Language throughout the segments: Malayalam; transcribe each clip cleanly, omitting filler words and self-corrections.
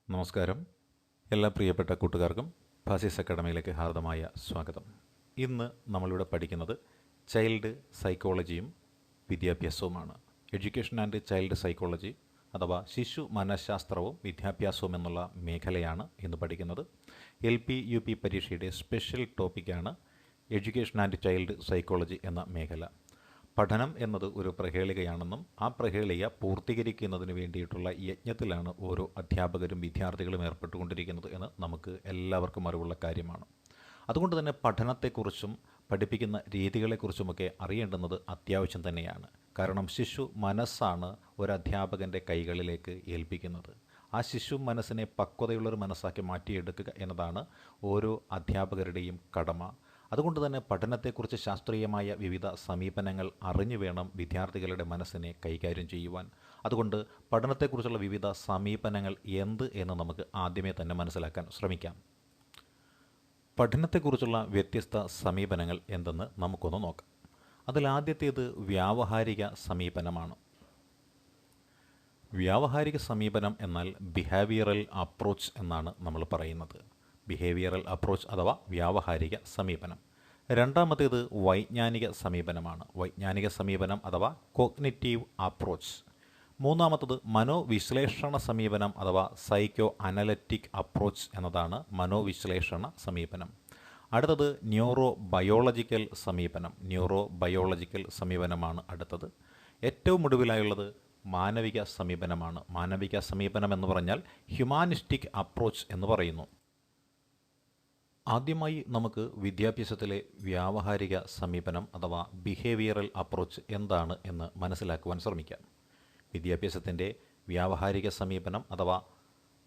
നമസ്കാരം. എല്ലാ പ്രിയപ്പെട്ട കൂട്ടുകാർക്കും ഫാസിസ് അക്കാഡമിയിലേക്ക് ഹാർദമായ സ്വാഗതം. ഇന്ന് നമ്മളിവിടെ പഠിക്കുന്നത് ചൈൽഡ് സൈക്കോളജിയും വിദ്യാഭ്യാസവുമാണ്. എഡ്യൂക്കേഷൻ ആൻഡ് ചൈൽഡ് സൈക്കോളജി അഥവാ ശിശു മനഃശാസ്ത്രവും വിദ്യാഭ്യാസവും എന്നുള്ള മേഖലയാണ് ഇന്ന് പഠിക്കുന്നത്. LP UP പരീക്ഷയുടെ സ്പെഷ്യൽ ടോപ്പിക്കാണ് എഡ്യൂക്കേഷൻ ആൻഡ് ചൈൽഡ് സൈക്കോളജി എന്ന മേഖല. പഠനം എന്നത് ഒരു പ്രഹേളികയാണെന്നും ആ പ്രഹേളിക പൂർത്തീകരിക്കുന്നതിന് വേണ്ടിയിട്ടുള്ള യജ്ഞത്തിലാണ് ഓരോ അധ്യാപകരും വിദ്യാർത്ഥികളും ഏർപ്പെട്ടുകൊണ്ടിരിക്കുന്നത് എന്ന് നമുക്ക് എല്ലാവർക്കും അറിവുള്ള കാര്യമാണ്. അതുകൊണ്ട് തന്നെ പഠനത്തെക്കുറിച്ചും പഠിപ്പിക്കുന്ന രീതികളെക്കുറിച്ചുമൊക്കെ അറിയേണ്ടുന്നത് അത്യാവശ്യം തന്നെയാണ്. കാരണം ശിശു മനസ്സാണ് ഒരു അധ്യാപകൻ്റെ കൈകളിലേക്ക് ഏൽപ്പിക്കുന്നത്. ആ ശിശു മനസ്സിനെ പക്വതയുള്ളൊരു മനസ്സാക്കി മാറ്റിയെടുക്കുക എന്നതാണ് ഓരോ അധ്യാപകരുടെയും കടമ. അതുകൊണ്ട് തന്നെ പഠനത്തെക്കുറിച്ച് ശാസ്ത്രീയമായ വിവിധ സമീപനങ്ങൾ അറിഞ്ഞു വേണം വിദ്യാർത്ഥികളുടെ മനസ്സിനെ കൈകാര്യം ചെയ്യുവാൻ. അതുകൊണ്ട് പഠനത്തെക്കുറിച്ചുള്ള വിവിധ സമീപനങ്ങൾ എന്ത് എന്ന് നമുക്ക് ആദ്യമേ തന്നെ മനസ്സിലാക്കാൻ ശ്രമിക്കാം. പഠനത്തെക്കുറിച്ചുള്ള വ്യത്യസ്ത സമീപനങ്ങൾ എന്തെന്ന് നമുക്കൊന്ന് നോക്കാം. അതിലാദ്യത്തേത് വ്യാവഹാരിക സമീപനമാണ്. വ്യാവഹാരിക സമീപനം എന്നാൽ ബിഹേവിയറൽ അപ്രോച്ച് എന്നാണ് നമ്മൾ പറയുന്നത്. ബിഹേവിയറൽ അപ്രോച്ച് അഥവാ വ്യാവഹാരിക സമീപനം. രണ്ടാമത്തേത് വൈജ്ഞാനിക സമീപനമാണ്. വൈജ്ഞാനിക സമീപനം അഥവാ കോഗ്നിറ്റീവ് അപ്രോച്ച്. മൂന്നാമത്തത് മനോവിശ്ലേഷണ സമീപനം അഥവാ സൈക്കോ അനലറ്റിക് അപ്രോച്ച് എന്നതാണ് മനോവിശ്ലേഷണ സമീപനം. അടുത്തത് ന്യൂറോ ബയോളജിക്കൽ സമീപനം. ന്യൂറോ ബയോളജിക്കൽ സമീപനമാണ് അടുത്തത്. ഏറ്റവും ഒടുവിലായുള്ളത് മാനവിക സമീപനമാണ്. മാനവിക സമീപനം എന്ന് പറഞ്ഞാൽ ഹ്യൂമാനിസ്റ്റിക് അപ്രോച്ച് എന്ന് പറയുന്നു. ആദ്യമായി നമുക്ക് വിദ്യാഭ്യാസത്തിലെ വ്യാവഹാരിക സമീപനം അഥവാ ബിഹേവിയറൽ അപ്രോച്ച് എന്താണ് എന്ന് മനസ്സിലാക്കുവാൻ ശ്രമിക്കാം. വിദ്യാഭ്യാസത്തിൻ്റെ വ്യാവഹാരിക സമീപനം അഥവാ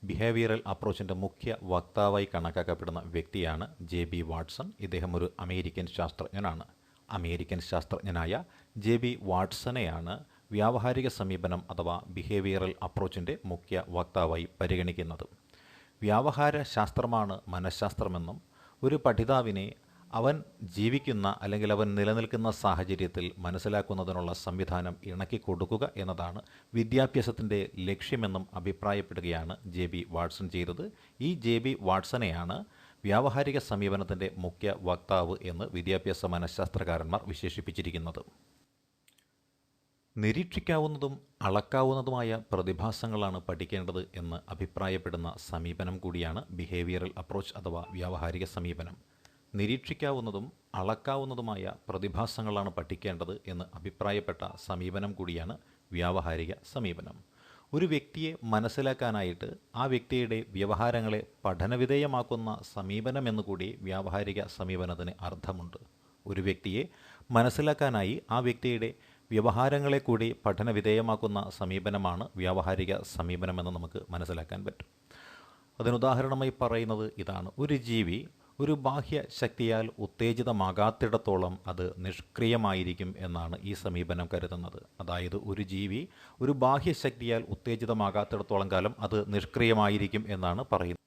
ബിഹേവിയറൽ അപ്രോച്ചിൻ്റെ മുഖ്യ വക്താവായി കണക്കാക്കപ്പെടുന്ന വ്യക്തിയാണ് JB വാട്സൺ. ഇദ്ദേഹം ഒരു അമേരിക്കൻ ശാസ്ത്രജ്ഞനാണ്. അമേരിക്കൻ ശാസ്ത്രജ്ഞനായ JB വാട്സണെയാണ് വ്യാവഹാരിക സമീപനം അഥവാ ബിഹേവിയറൽ അപ്രോച്ചിൻ്റെ മുഖ്യ വക്താവായി പരിഗണിക്കുന്നത്. വ്യാവഹാര ശാസ്ത്രമാണ് മനഃശാസ്ത്രമെന്നും ഒരു പഠിതാവിനെ അവൻ ജീവിക്കുന്ന അല്ലെങ്കിൽ അവൻ നിലനിൽക്കുന്ന സാഹചര്യത്തിൽ മനസ്സിലാക്കുന്നതിനുള്ള സംവിധാനം ഇണക്കി കൊടുക്കുക എന്നതാണ് വിദ്യാഭ്യാസത്തിൻ്റെ ലക്ഷ്യമെന്നും അഭിപ്രായപ്പെടുകയാണ് JB വാട്സൺ ചെയ്തത്. ഈ JB വാട്സണെയാണ് വ്യാവഹാരിക സമീപനത്തിൻ്റെ മുഖ്യ വക്താവ് എന്ന് വിദ്യാഭ്യാസ മനഃശാസ്ത്രകാരന്മാർ വിശേഷിപ്പിച്ചിരിക്കുന്നത്. നിരീക്ഷിക്കാവുന്നതും അളക്കാവുന്നതുമായ പ്രതിഭാസങ്ങളാണ് പഠിക്കേണ്ടത് എന്ന് അഭിപ്രായപ്പെടുന്ന സമീപനം കൂടിയാണ് ബിഹേവിയറൽ അപ്രോച്ച് അഥവാ വ്യാവഹാരിക സമീപനം. നിരീക്ഷിക്കാവുന്നതും അളക്കാവുന്നതുമായ പ്രതിഭാസങ്ങളാണ് പഠിക്കേണ്ടത് എന്ന് അഭിപ്രായപ്പെട്ട സമീപനം കൂടിയാണ് വ്യാവഹാരിക സമീപനം. ഒരു വ്യക്തിയെ മനസ്സിലാക്കാനായിട്ട് ആ വ്യക്തിയുടെ വ്യവഹാരങ്ങളെ പഠനവിധേയമാക്കുന്ന സമീപനം എന്നുകൂടി വ്യാവഹാരിക സമീപനത്തിന് അർത്ഥമുണ്ട്. ഒരു വ്യക്തിയെ മനസ്സിലാക്കാനായി ആ വ്യക്തിയുടെ വ്യവഹാരങ്ങളെ കൂടി പഠനവിധേയമാക്കുന്ന സമീപനമാണ് വ്യാവഹാരിക സമീപനമെന്ന് നമുക്ക് മനസ്സിലാക്കാൻ പറ്റും. അതിനുദാഹരണമായി പറയുന്നത് ഇതാണ്. ഒരു ജീവി ഒരു ബാഹ്യ ശക്തിയാൽ ഉത്തേജിതമാകാത്തിടത്തോളം അത് നിഷ്ക്രിയമായിരിക്കും എന്നാണ് ഈ സമീപനം കരുതുന്നത്. അതായത് ഒരു ജീവി ഒരു ബാഹ്യ ശക്തിയാൽ ഉത്തേജിതമാകാത്തിടത്തോളം കാലം അത് നിഷ്ക്രിയമായിരിക്കും എന്നാണ് പറയുന്നത്.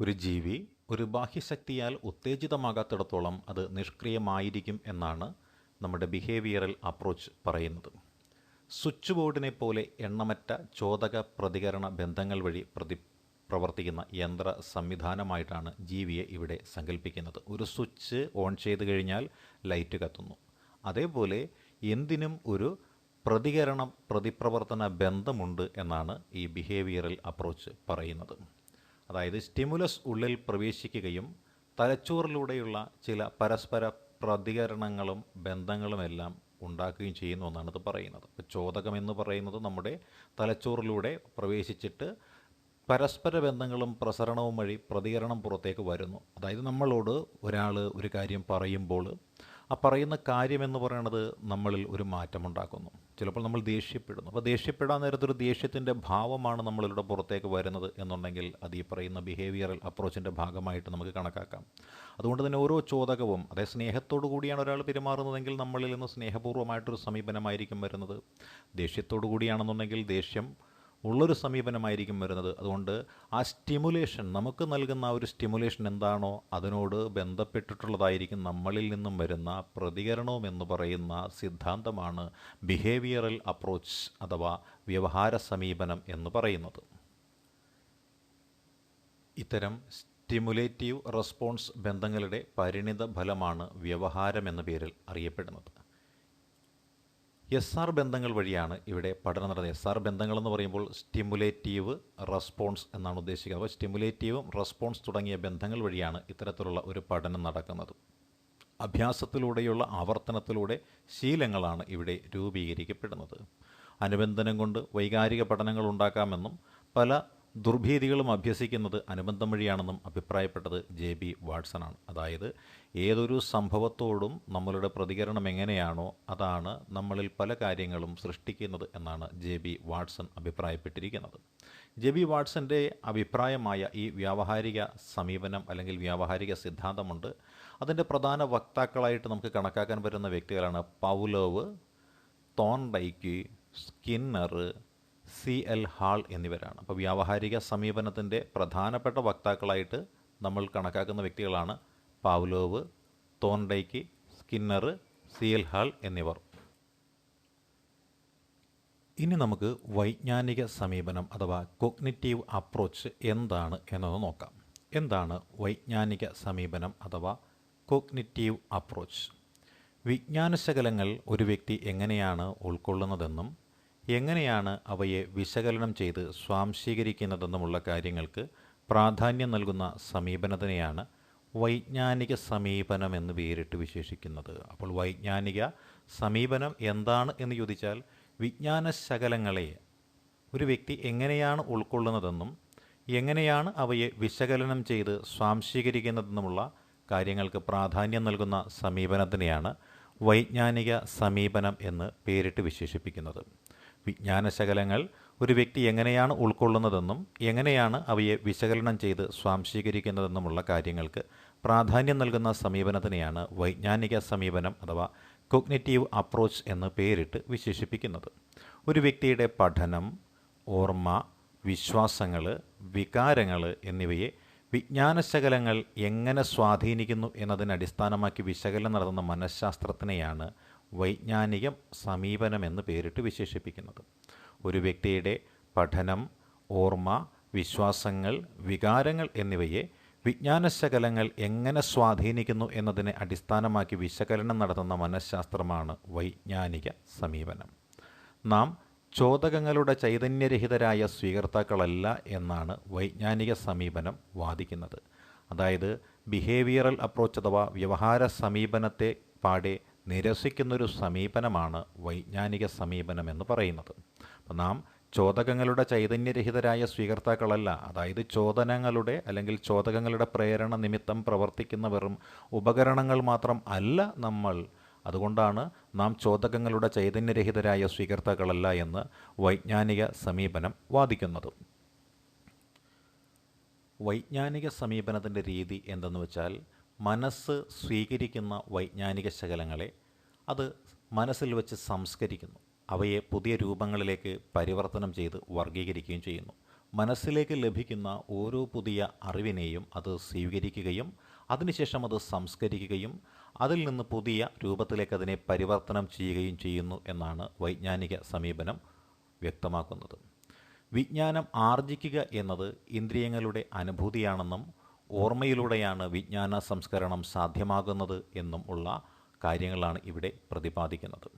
ഒരു ജീവി ഒരു ബാഹ്യശക്തിയാൽ ഉത്തേജിതമാകാത്തിടത്തോളം അത് നിഷ്ക്രിയമായിരിക്കും എന്നാണ് നമ്മുടെ ബിഹേവിയറൽ അപ്രോച്ച് പറയുന്നത്. സ്വിച്ച് ബോർഡിനെ പോലെ എണ്ണമറ്റ ചോദക പ്രതികരണ ബന്ധങ്ങൾ വഴി പ്രവർത്തിക്കുന്ന യന്ത്ര സംവിധാനമായിട്ടാണ് ജീവിയെ ഇവിടെ സങ്കല്പിക്കുന്നത്. ഒരു സ്വിച്ച് ഓൺ ചെയ്ത് കഴിഞ്ഞാൽ ലൈറ്റ് കത്തുന്നു. അതേപോലെ എന്തിനും ഒരു പ്രതിപ്രവർത്തന ബന്ധമുണ്ട് എന്നാണ് ഈ ബിഹേവിയറൽ അപ്രോച്ച് പറയുന്നത്. അതായത് സ്റ്റിമുലസ് ഉള്ളിൽ പ്രവേശിക്കുകയും തലച്ചോറിലൂടെയുള്ള ചില പരസ്പര പ്രതികരണങ്ങളും ബന്ധങ്ങളുമെല്ലാം ഉണ്ടാക്കുകയും ചെയ്യുന്നു എന്നാണ് ഇത് പറയുന്നത്. ഇപ്പോൾ ചോദകം എന്ന് പറയുന്നത് നമ്മുടെ തലച്ചോറിലൂടെ പ്രവേശിച്ചിട്ട് പരസ്പര ബന്ധങ്ങളും പ്രസരണവും വഴി പ്രതികരണം പുറത്തേക്ക് വരുന്നു. അതായത് നമ്മളോട് ഒരാൾ ഒരു കാര്യം പറയുമ്പോൾ ആ പറയുന്ന കാര്യമെന്ന് പറയുന്നത് നമ്മളിൽ ഒരു മാറ്റമുണ്ടാക്കുന്നു. ചിലപ്പോൾ നമ്മൾ ദേഷ്യപ്പെടുന്നു. അപ്പോൾ ദേഷ്യപ്പെടാൻ നേരത്തൊരു ദേഷ്യത്തിൻ്റെ ഭാവമാണ് നമ്മളിലൂടെ പുറത്തേക്ക് വരുന്നത് എന്നുണ്ടെങ്കിൽ അത് ഈ പറയുന്ന ബിഹേവിയറൽ അപ്രോച്ചിൻ്റെ ഭാഗമായിട്ട് നമുക്ക് കണക്കാക്കാം. അതുകൊണ്ട് തന്നെ ഓരോ ചോദകവും അതേ സ്നേഹത്തോടു കൂടിയാണ് ഒരാൾ പെരുമാറുന്നതെങ്കിൽ നമ്മളിൽ നിന്ന് സ്നേഹപൂർവ്വമായിട്ടൊരു സമീപനമായിരിക്കും വരുന്നത്. ദേഷ്യത്തോടു കൂടിയാണെന്നുണ്ടെങ്കിൽ ദേഷ്യം ഉള്ളൊരു സമീപനമായിരിക്കും വരുന്നത്. അതുകൊണ്ട് ആ സ്റ്റിമുലേഷൻ നമുക്ക് നൽകുന്ന ആ ഒരു സ്റ്റിമുലേഷൻ എന്താണോ അതിനോട് ബന്ധപ്പെട്ടിട്ടുള്ളതായിരിക്കും നമ്മളിൽ നിന്നും വരുന്ന പ്രതികരണവും എന്ന് പറയുന്ന സിദ്ധാന്തമാണ് ബിഹേവിയറൽ അപ്രോച്ച് അഥവാ വ്യവഹാര സമീപനം എന്ന് പറയുന്നത്. ഇത്തരം സ്റ്റിമുലേറ്റീവ് റെസ്പോൺസ് ബന്ധങ്ങളുടെ പരിണിത ഫലമാണ് വ്യവഹാരം എന്ന പേരിൽ അറിയപ്പെടുന്നത്. SR ബന്ധങ്ങൾ വഴിയാണ് ഇവിടെ പഠനം നടന്നത്. SR ബന്ധങ്ങൾ എന്ന് പറയുമ്പോൾ സ്റ്റിമുലേറ്റീവ് റെസ്പോൺസ് എന്നാണ് ഉദ്ദേശിക്കുന്നത്. അപ്പോൾ സ്റ്റിമുലേറ്റീവും റെസ്പോൺസ് തുടങ്ങിയ ബന്ധങ്ങൾ വഴിയാണ് ഇത്തരത്തിലുള്ള ഒരു പഠനം നടക്കുന്നത്. അഭ്യാസത്തിലൂടെയുള്ള ആവർത്തനത്തിലൂടെ ശീലങ്ങളാണ് ഇവിടെ രൂപീകരിക്കപ്പെടുന്നത്. അനുബന്ധനം കൊണ്ട് വൈകാരിക പഠനങ്ങൾ ഉണ്ടാക്കാമെന്നും പല ദുർഭീതികളും അഭ്യസിക്കുന്നത് അനുബന്ധം വഴിയാണെന്നും അഭിപ്രായപ്പെട്ടത് JB വാട്സൺ ആണ്. അതായത് ഏതൊരു സംഭവത്തോടും നമ്മളുടെ പ്രതികരണം എങ്ങനെയാണോ അതാണ് നമ്മളിൽ പല കാര്യങ്ങളും സൃഷ്ടിക്കുന്നത് എന്നാണ് JB വാട്സൺ അഭിപ്രായപ്പെട്ടിരിക്കുന്നത്. JB വാട്സൻ്റെ അഭിപ്രായമായ ഈ വ്യാവഹാരിക സമീപനം അല്ലെങ്കിൽ വ്യാവഹാരിക സിദ്ധാന്തമുണ്ട്. അതിൻ്റെ പ്രധാന വക്താക്കളായിട്ട് നമുക്ക് കണക്കാക്കാൻ പറ്റുന്ന വ്യക്തികളാണ് പൗലോവ്, തോൺഡൈക്ക്, സ്കിന്നർ, CL ഹാൾ എന്നിവരാണ്. അപ്പോൾ വ്യാവഹാരിക സമീപനത്തിൻ്റെ പ്രധാനപ്പെട്ട വക്താക്കളായിട്ട് നമ്മൾ കണക്കാക്കുന്ന വ്യക്തികളാണ് പൗലോവ്, തോൺഡൈക്ക്, സ്കിന്നർ, CL ഹാൾ എന്നിവർ. ഇനി നമുക്ക് വൈജ്ഞാനിക സമീപനം അഥവാ കോഗ്നിറ്റീവ് അപ്രോച്ച് എന്താണ് എന്നൊന്ന് നോക്കാം. എന്താണ് വൈജ്ഞാനിക സമീപനം അഥവാ കോഗ്നിറ്റീവ് അപ്രോച്ച്? വിജ്ഞാനശകലങ്ങൾ ഒരു വ്യക്തി എങ്ങനെയാണ് ഉൾക്കൊള്ളുന്നതെന്നും എങ്ങനെയാണ് അവയെ വിശകലനം ചെയ്ത് സ്വാംശീകരിക്കുന്നതെന്നുമുള്ള കാര്യങ്ങൾക്ക് പ്രാധാന്യം നൽകുന്ന സമീപനത്തിനെയാണ് വൈജ്ഞാനിക സമീപനം എന്ന് പേരിട്ട് വിശേഷിക്കുന്നത്. അപ്പോൾ വൈജ്ഞാനിക സമീപനം എന്താണ് എന്ന് ചോദിച്ചാൽ വിജ്ഞാനശകലങ്ങളെ ഒരു വ്യക്തി എങ്ങനെയാണ് ഉൾക്കൊള്ളുന്നതെന്നും എങ്ങനെയാണ് അവയെ വിശകലനം ചെയ്ത് സ്വാംശീകരിക്കുന്നതെന്നുമുള്ള കാര്യങ്ങൾക്ക് പ്രാധാന്യം നൽകുന്ന സമീപനത്തിനെയാണ് വൈജ്ഞാനിക സമീപനം എന്ന് പേരിട്ട് വിശേഷിപ്പിക്കുന്നത്. വിജ്ഞാനശകലങ്ങൾ ഒരു വ്യക്തി എങ്ങനെയാണ് ഉൾക്കൊള്ളുന്നതെന്നും എങ്ങനെയാണ് അവയെ വിശകലനം ചെയ്ത് സ്വാംശീകരിക്കുന്നതെന്നുമുള്ള കാര്യങ്ങൾക്ക് പ്രാധാന്യം നൽകുന്ന സമീപനത്തിനെയാണ് വൈജ്ഞാനിക സമീപനം അഥവാ കോഗ്നിറ്റീവ് അപ്രോച്ച് എന്ന് പേരിട്ട് വിശേഷിപ്പിക്കുന്നത്. ഒരു വ്യക്തിയുടെ പഠനം, ഓർമ്മ, വിശ്വാസങ്ങൾ, വികാരങ്ങൾ എന്നിവയെ വിജ്ഞാനശകലങ്ങൾ എങ്ങനെ സ്വാധീനിക്കുന്നു എന്നതിനെ അടിസ്ഥാനമാക്കി വിശകലനം നടത്തുന്ന മനഃശാസ്ത്രത്തിനെയാണ് വൈജ്ഞാനിക സമീപനം എന്ന് പേരിട്ട് വിശേഷിപ്പിക്കുന്നത്. ഒരു വ്യക്തിയുടെ പഠനം, ഓർമ്മ, വിശ്വാസങ്ങൾ, വികാരങ്ങൾ എന്നിവയെ വിജ്ഞാനശകലങ്ങൾ എങ്ങനെ സ്വാധീനിക്കുന്നു എന്നതിനെ അടിസ്ഥാനമാക്കി വിശകലനം നടത്തുന്ന മനഃശാസ്ത്രമാണ് വൈജ്ഞാനിക സമീപനം. നാം ചോദകങ്ങളുടെ ചൈതന്യരഹിതരായ സ്വീകർത്താക്കളല്ല എന്നാണ് വൈജ്ഞാനിക സമീപനം വാദിക്കുന്നത്. അതായത് ബിഹേവിയറൽ അപ്രോച്ച് അഥവാ വ്യവഹാര സമീപനത്തെ പാടെ നിരസിക്കുന്നൊരു സമീപനമാണ് വൈജ്ഞാനിക സമീപനം എന്ന് പറയുന്നത്. അപ്പം നാം ചോദകങ്ങളുടെ ചൈതന്യരഹിതരായ സ്വീകർത്താക്കളല്ല, അതായത് ചോദനങ്ങളുടെ അല്ലെങ്കിൽ ചോദകങ്ങളുടെ പ്രേരണ നിമിത്തം പ്രവർത്തിക്കുന്ന വെറും ഉപകരണങ്ങൾ മാത്രം അല്ല നമ്മൾ. അതുകൊണ്ടാണ് നാം ചോദകങ്ങളുടെ ചൈതന്യരഹിതരായ സ്വീകർത്താക്കളല്ല എന്ന് വൈജ്ഞാനിക സമീപനം വാദിക്കുന്നത്. വൈജ്ഞാനിക സമീപനത്തിൻ്റെ രീതി എന്തെന്ന് വെച്ചാൽ മനസ്സ് സ്വീകരിക്കുന്ന വൈജ്ഞാനിക ശകലങ്ങളെ അത് മനസ്സിൽ വെച്ച് സംസ്കരിക്കുന്നു, അവയെ പുതിയ രൂപങ്ങളിലേക്ക് പരിവർത്തനം ചെയ്ത് വർഗീകരിക്കുകയും ചെയ്യുന്നു. മനസ്സിലേക്ക് ലഭിക്കുന്ന ഓരോ പുതിയ അറിവിനെയും അത് സ്വീകരിക്കുകയും അതിനുശേഷം അത് സംസ്കരിക്കുകയും അതിൽ നിന്ന് പുതിയ രൂപത്തിലേക്ക് അതിനെ പരിവർത്തനം ചെയ്യുകയും ചെയ്യുന്നു എന്നാണ് വൈജ്ഞാനിക സമീപനം വ്യക്തമാക്കുന്നത്. വിജ്ഞാനം ആർജിക്കുക എന്നത് ഇന്ദ്രിയങ്ങളുടെ അനുഭൂതിയാണെന്നും ഓർമ്മയിലൂടെയാണ് വിജ്ഞാന സംസ്കരണം സാധ്യമാകുന്നത് എന്നും ഉള്ള കാര്യങ്ങളാണ് ഇവിടെ പ്രതിപാദിക്കുന്നത്.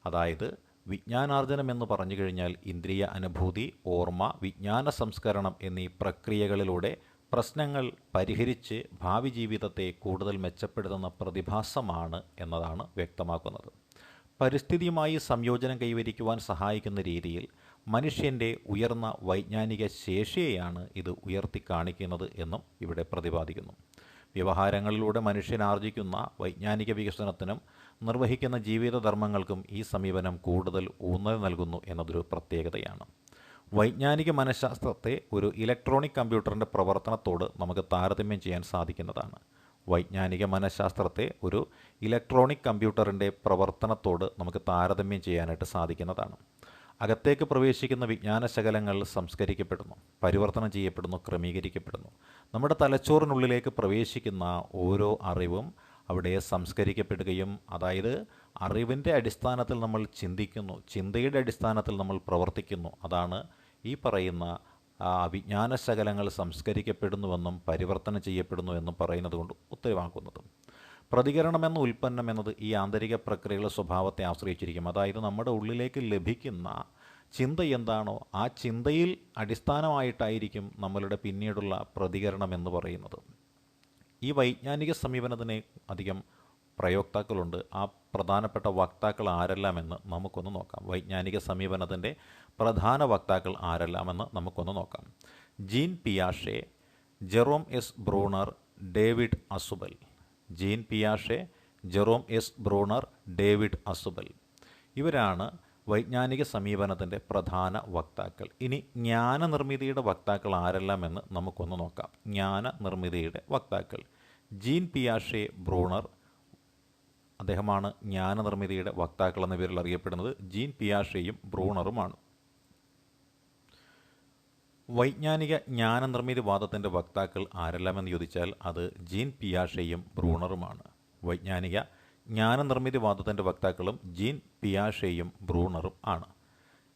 അതായത് വിജ്ഞാനാർജനം എന്ന് പറഞ്ഞു കഴിഞ്ഞാൽ ഇന്ദ്രിയ അനുഭൂതി, ഓർമ്മ, വിജ്ഞാന സംസ്കരണം എന്നീ പ്രക്രിയകളിലൂടെ പ്രശ്നങ്ങൾ പരിഹരിച്ച് ഭാവി ജീവിതത്തെ കൂടുതൽ മെച്ചപ്പെടുത്തുന്ന പ്രതിഭാസമാണ് എന്നതാണ് വ്യക്തമാക്കുന്നത്. പരിസ്ഥിതിയുമായി സംയോജനം കൈവരിക്കുവാൻ സഹായിക്കുന്ന രീതിയിൽ മനുഷ്യൻ്റെ ഉയർന്ന വൈജ്ഞാനിക ശേഷിയെയാണ് ഇത് ഉയർത്തിക്കാണിക്കുന്നത് എന്നും ഇവിടെ പ്രതിപാദിക്കുന്നു. വ്യവഹാരങ്ങളിലൂടെ മനുഷ്യൻ ആർജിക്കുന്ന വൈജ്ഞാനിക വികസനത്തിനും നിർവഹിക്കുന്ന ജീവിതധർമ്മങ്ങൾക്കും ഈ സമീപനം കൂടുതൽ ഊന്നൽ നൽകുന്നു എന്നതൊരു പ്രത്യേകതയാണ്. വൈജ്ഞാനിക മനഃശാസ്ത്രത്തെ ഒരു ഇലക്ട്രോണിക് കമ്പ്യൂട്ടറിൻ്റെ പ്രവർത്തനത്തോട് നമുക്ക് താരതമ്യം ചെയ്യാൻ സാധിക്കുന്നതാണ്. വൈജ്ഞാനിക മനഃശാസ്ത്രത്തെ ഒരു ഇലക്ട്രോണിക് കമ്പ്യൂട്ടറിൻ്റെ പ്രവർത്തനത്തോട് നമുക്ക് താരതമ്യം ചെയ്യാനായിട്ട് സാധിക്കുന്നതാണ്. അകത്തേക്ക് പ്രവേശിക്കുന്ന വിജ്ഞാനശകലങ്ങൾ സംസ്കരിക്കപ്പെടുന്നു, പരിവർത്തനം ചെയ്യപ്പെടുന്നു, ക്രമീകരിക്കപ്പെടുന്നു. നമ്മുടെ തലച്ചോറിനുള്ളിലേക്ക് പ്രവേശിക്കുന്ന ഓരോ അറിവും അവിടെ സംസ്കരിക്കപ്പെടുകയും, അതായത് അറിവിൻ്റെ അടിസ്ഥാനത്തിൽ നമ്മൾ ചിന്തിക്കുന്നു, ചിന്തയുടെ അടിസ്ഥാനത്തിൽ നമ്മൾ പ്രവർത്തിക്കുന്നു. അതാണ് ഈ പറയുന്ന വിജ്ഞാനശകലങ്ങൾ സംസ്കരിക്കപ്പെടുന്നുവെന്നും പരിവർത്തനം ചെയ്യപ്പെടുന്നു എന്നും പറയുന്നത് കൊണ്ട് ഉത്തരവാക്കുന്നത്. പ്രതികരണം എന്ന ഉൽപ്പന്നം എന്നത് ഈ ആന്തരിക പ്രക്രിയകളുടെ സ്വഭാവത്തെ ആശ്രയിച്ചിരിക്കും. അതായത് നമ്മുടെ ഉള്ളിലേക്ക് ലഭിക്കുന്ന ചിന്ത എന്താണോ ആ ചിന്തയിൽ അടിസ്ഥാനമായിട്ടായിരിക്കും നമ്മളുടെ പിന്നീടുള്ള പ്രതികരണം എന്ന് പറയുന്നത്. ഈ വൈജ്ഞാനിക സമീപനത്തിന് അധികം പ്രയോക്താക്കളുണ്ട്. ആ പ്രധാനപ്പെട്ട വക്താക്കൾ ആരെല്ലാമെന്ന് നമുക്കൊന്ന് നോക്കാം. വൈജ്ഞാനിക സമീപനത്തിൻ്റെ പ്രധാന വക്താക്കൾ ആരെല്ലാമെന്ന് നമുക്കൊന്ന് നോക്കാം. ജീൻ പിയാഷെ, Jerome S Bruner, David Ausubel. Jean പിയാഷെ, Jerome S Bruner, David Ausubel. ഇവരാണ് വൈജ്ഞാനിക സമീപനത്തിൻ്റെ പ്രധാന വക്താക്കൾ. ഇനി ജ്ഞാനനിർമ്മിതിയുടെ വക്താക്കൾ ആരെല്ലാമെന്ന് നമുക്കൊന്ന് നോക്കാം. ജ്ഞാനനിർമ്മിതിയുടെ വക്താക്കൾ ജീൻ പിയാഷെ ബ്രൂണർ, അദ്ദേഹമാണ് ജ്ഞാനനിർമ്മിതിയുടെ വക്താക്കൾ എന്ന പേരിൽ അറിയപ്പെടുന്നത്. ജീൻ പിയാഷെയും ബ്രൂണറുമാണ്. വൈജ്ഞാനിക ജ്ഞാനനിർമ്മിതി വാദത്തിൻ്റെ വക്താക്കൾ ആരെല്ലാമെന്ന് ചോദിച്ചാൽ അത് ജീൻ പിയാഷെയും ബ്രൂണറുമാണ്. വൈജ്ഞാനിക ജ്ഞാനനിർമ്മിതി വാദത്തിൻ്റെ വക്താക്കളും ജീൻ പിയാഷെയും ബ്രൂണറും ആണ്.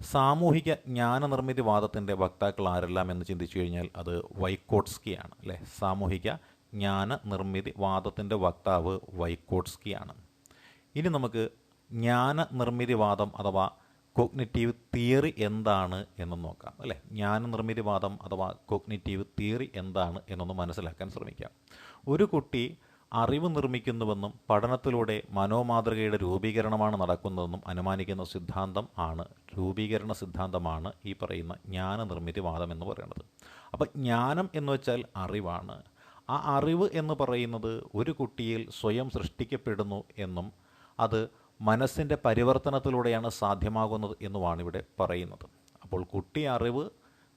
സാമൂഹിക ജ്ഞാനനിർമ്മിതി വാദത്തിൻ്റെ വക്താക്കൾ ആരെല്ലാം എന്ന് ചിന്തിച്ചു കഴിഞ്ഞാൽ അത് വൈക്കോട്സ്കിയാണ് അല്ലേ. സാമൂഹിക ജ്ഞാനനിർമ്മിതി വാദത്തിൻ്റെ വക്താവ് വൈക്കോട്സ്കിയാണ്. ഇനി നമുക്ക് ജ്ഞാനനിർമ്മിതി വാദം അഥവാ കോഗ്നിറ്റീവ് തിയറി എന്താണ് എന്ന് നോക്കാം അല്ലേ. ജ്ഞാനനിർമ്മിതി വാദം അഥവാ കോഗ്നിറ്റീവ് തിയറി എന്താണ് എന്നൊന്ന് മനസ്സിലാക്കാൻ ശ്രമിക്കാം. ഒരു കുട്ടി അറിവ് നിർമ്മിക്കുന്നുവെന്നും പഠനത്തിലൂടെ മനോമാതൃകയുടെ രൂപീകരണമാണ് നടക്കുന്നതെന്നും അനുമാനിക്കുന്ന സിദ്ധാന്തം ആണ്, രൂപീകരണ സിദ്ധാന്തമാണ് ഈ പറയുന്ന ജ്ഞാനനിർമ്മിതി വാദം എന്ന് പറയുന്നത്. അപ്പം ജ്ഞാനം എന്ന് വെച്ചാൽ അറിവാണ്. ആ അറിവ് എന്ന് പറയുന്നത് ഒരു കുട്ടിയിൽ സ്വയം സൃഷ്ടിക്കപ്പെടുന്നു എന്നും അത് മനസ്സിൻ്റെ പരിവർത്തനത്തിലൂടെയാണ് സാധ്യമാകുന്നത് എന്നുമാണ് ഇവിടെ പറയുന്നത്. അപ്പോൾ കുട്ടി അറിവ്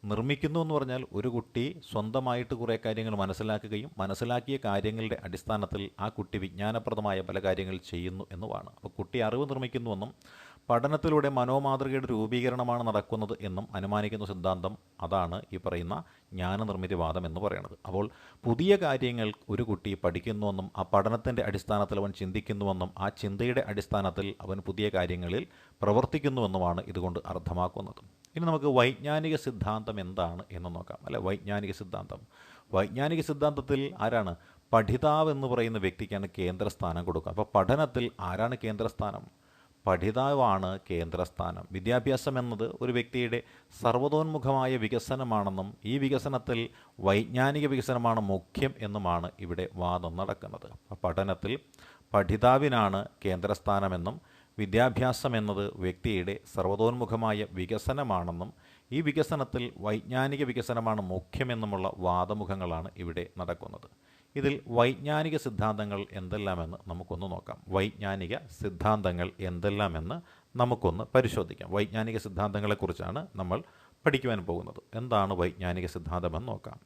നിർമ്മിക്കുന്നു എന്ന് പറഞ്ഞാൽ ഒരു കുട്ടി സ്വന്തമായിട്ട് കുറേ കാര്യങ്ങൾ മനസ്സിലാക്കുകയും മനസ്സിലാക്കിയ കാര്യങ്ങളുടെ അടിസ്ഥാനത്തിൽ ആ കുട്ടി വിജ്ഞാനപ്രദമായ പല കാര്യങ്ങൾ ചെയ്യുന്നു എന്നുമാണ്. അപ്പോൾ കുട്ടി അറിവ് നിർമ്മിക്കുന്നുവെന്നും പഠനത്തിലൂടെ മനോമാതൃകയുടെ രൂപീകരണമാണ് നടക്കുന്നത് എന്നും അനുമാനിക്കുന്ന സിദ്ധാന്തം അതാണ് ഈ പറയുന്ന ജ്ഞാനനിർമ്മിതി വാദം എന്ന് പറയുന്നത്. അപ്പോൾ പുതിയ കാര്യങ്ങൾ ഒരു കുട്ടി പഠിക്കുന്നുവെന്നും ആ പഠനത്തിൻ്റെ അടിസ്ഥാനത്തിൽ അവൻ ചിന്തിക്കുന്നുവെന്നും ആ ചിന്തയുടെ അടിസ്ഥാനത്തിൽ അവൻ പുതിയ കാര്യങ്ങളിൽ പ്രവർത്തിക്കുന്നുവെന്നുമാണ് ഇതുകൊണ്ട് അർത്ഥമാക്കുന്നത്. ഇനി നമുക്ക് വൈജ്ഞാനിക സിദ്ധാന്തം എന്താണ് എന്ന് നോക്കാം അല്ലെ. വൈജ്ഞാനിക സിദ്ധാന്തത്തിൽ ആരാണ്? പഠിതാവ് എന്ന് പറയുന്ന വ്യക്തിക്കാണ് കേന്ദ്രസ്ഥാനം കൊടുക്കുക. അപ്പോൾ പഠനത്തിൽ ആരാണ് കേന്ദ്രസ്ഥാനം? പഠിതാവാണ് കേന്ദ്രസ്ഥാനം. വിദ്യാഭ്യാസം എന്നത് ഒരു വ്യക്തിയുടെ സർവ്വതോന്മുഖമായ വികസനമാണെന്നും ഈ വികസനത്തിൽ വൈജ്ഞാനിക വികസനമാണ് മുഖ്യം എന്നുമാണ് ഇവിടെ വാദം നടക്കുന്നത്. പഠനത്തിൽ പഠിതാവിനാണ് കേന്ദ്രസ്ഥാനമെന്നും വിദ്യാഭ്യാസം എന്നത് വ്യക്തിയുടെ സർവ്വതോന്മുഖമായ വികസനമാണെന്നും ഈ വികസനത്തിൽ വൈജ്ഞാനിക വികസനമാണ് മുഖ്യമെന്നുമുള്ള വാദമുഖങ്ങളാണ് ഇവിടെ നടക്കുന്നത്. ഇതിൽ വൈജ്ഞാനിക സിദ്ധാന്തങ്ങൾ എന്തെല്ലാമെന്ന് നമുക്കൊന്ന് നോക്കാം. വൈജ്ഞാനിക സിദ്ധാന്തങ്ങൾ എന്തെല്ലാമെന്ന് നമുക്കൊന്ന് പരിശോധിക്കാം. വൈജ്ഞാനിക സിദ്ധാന്തങ്ങളെക്കുറിച്ചാണ് നമ്മൾ പഠിക്കുവാൻ പോകുന്നത്. എന്താണ് വൈജ്ഞാനിക സിദ്ധാന്തമെന്ന് നോക്കാം.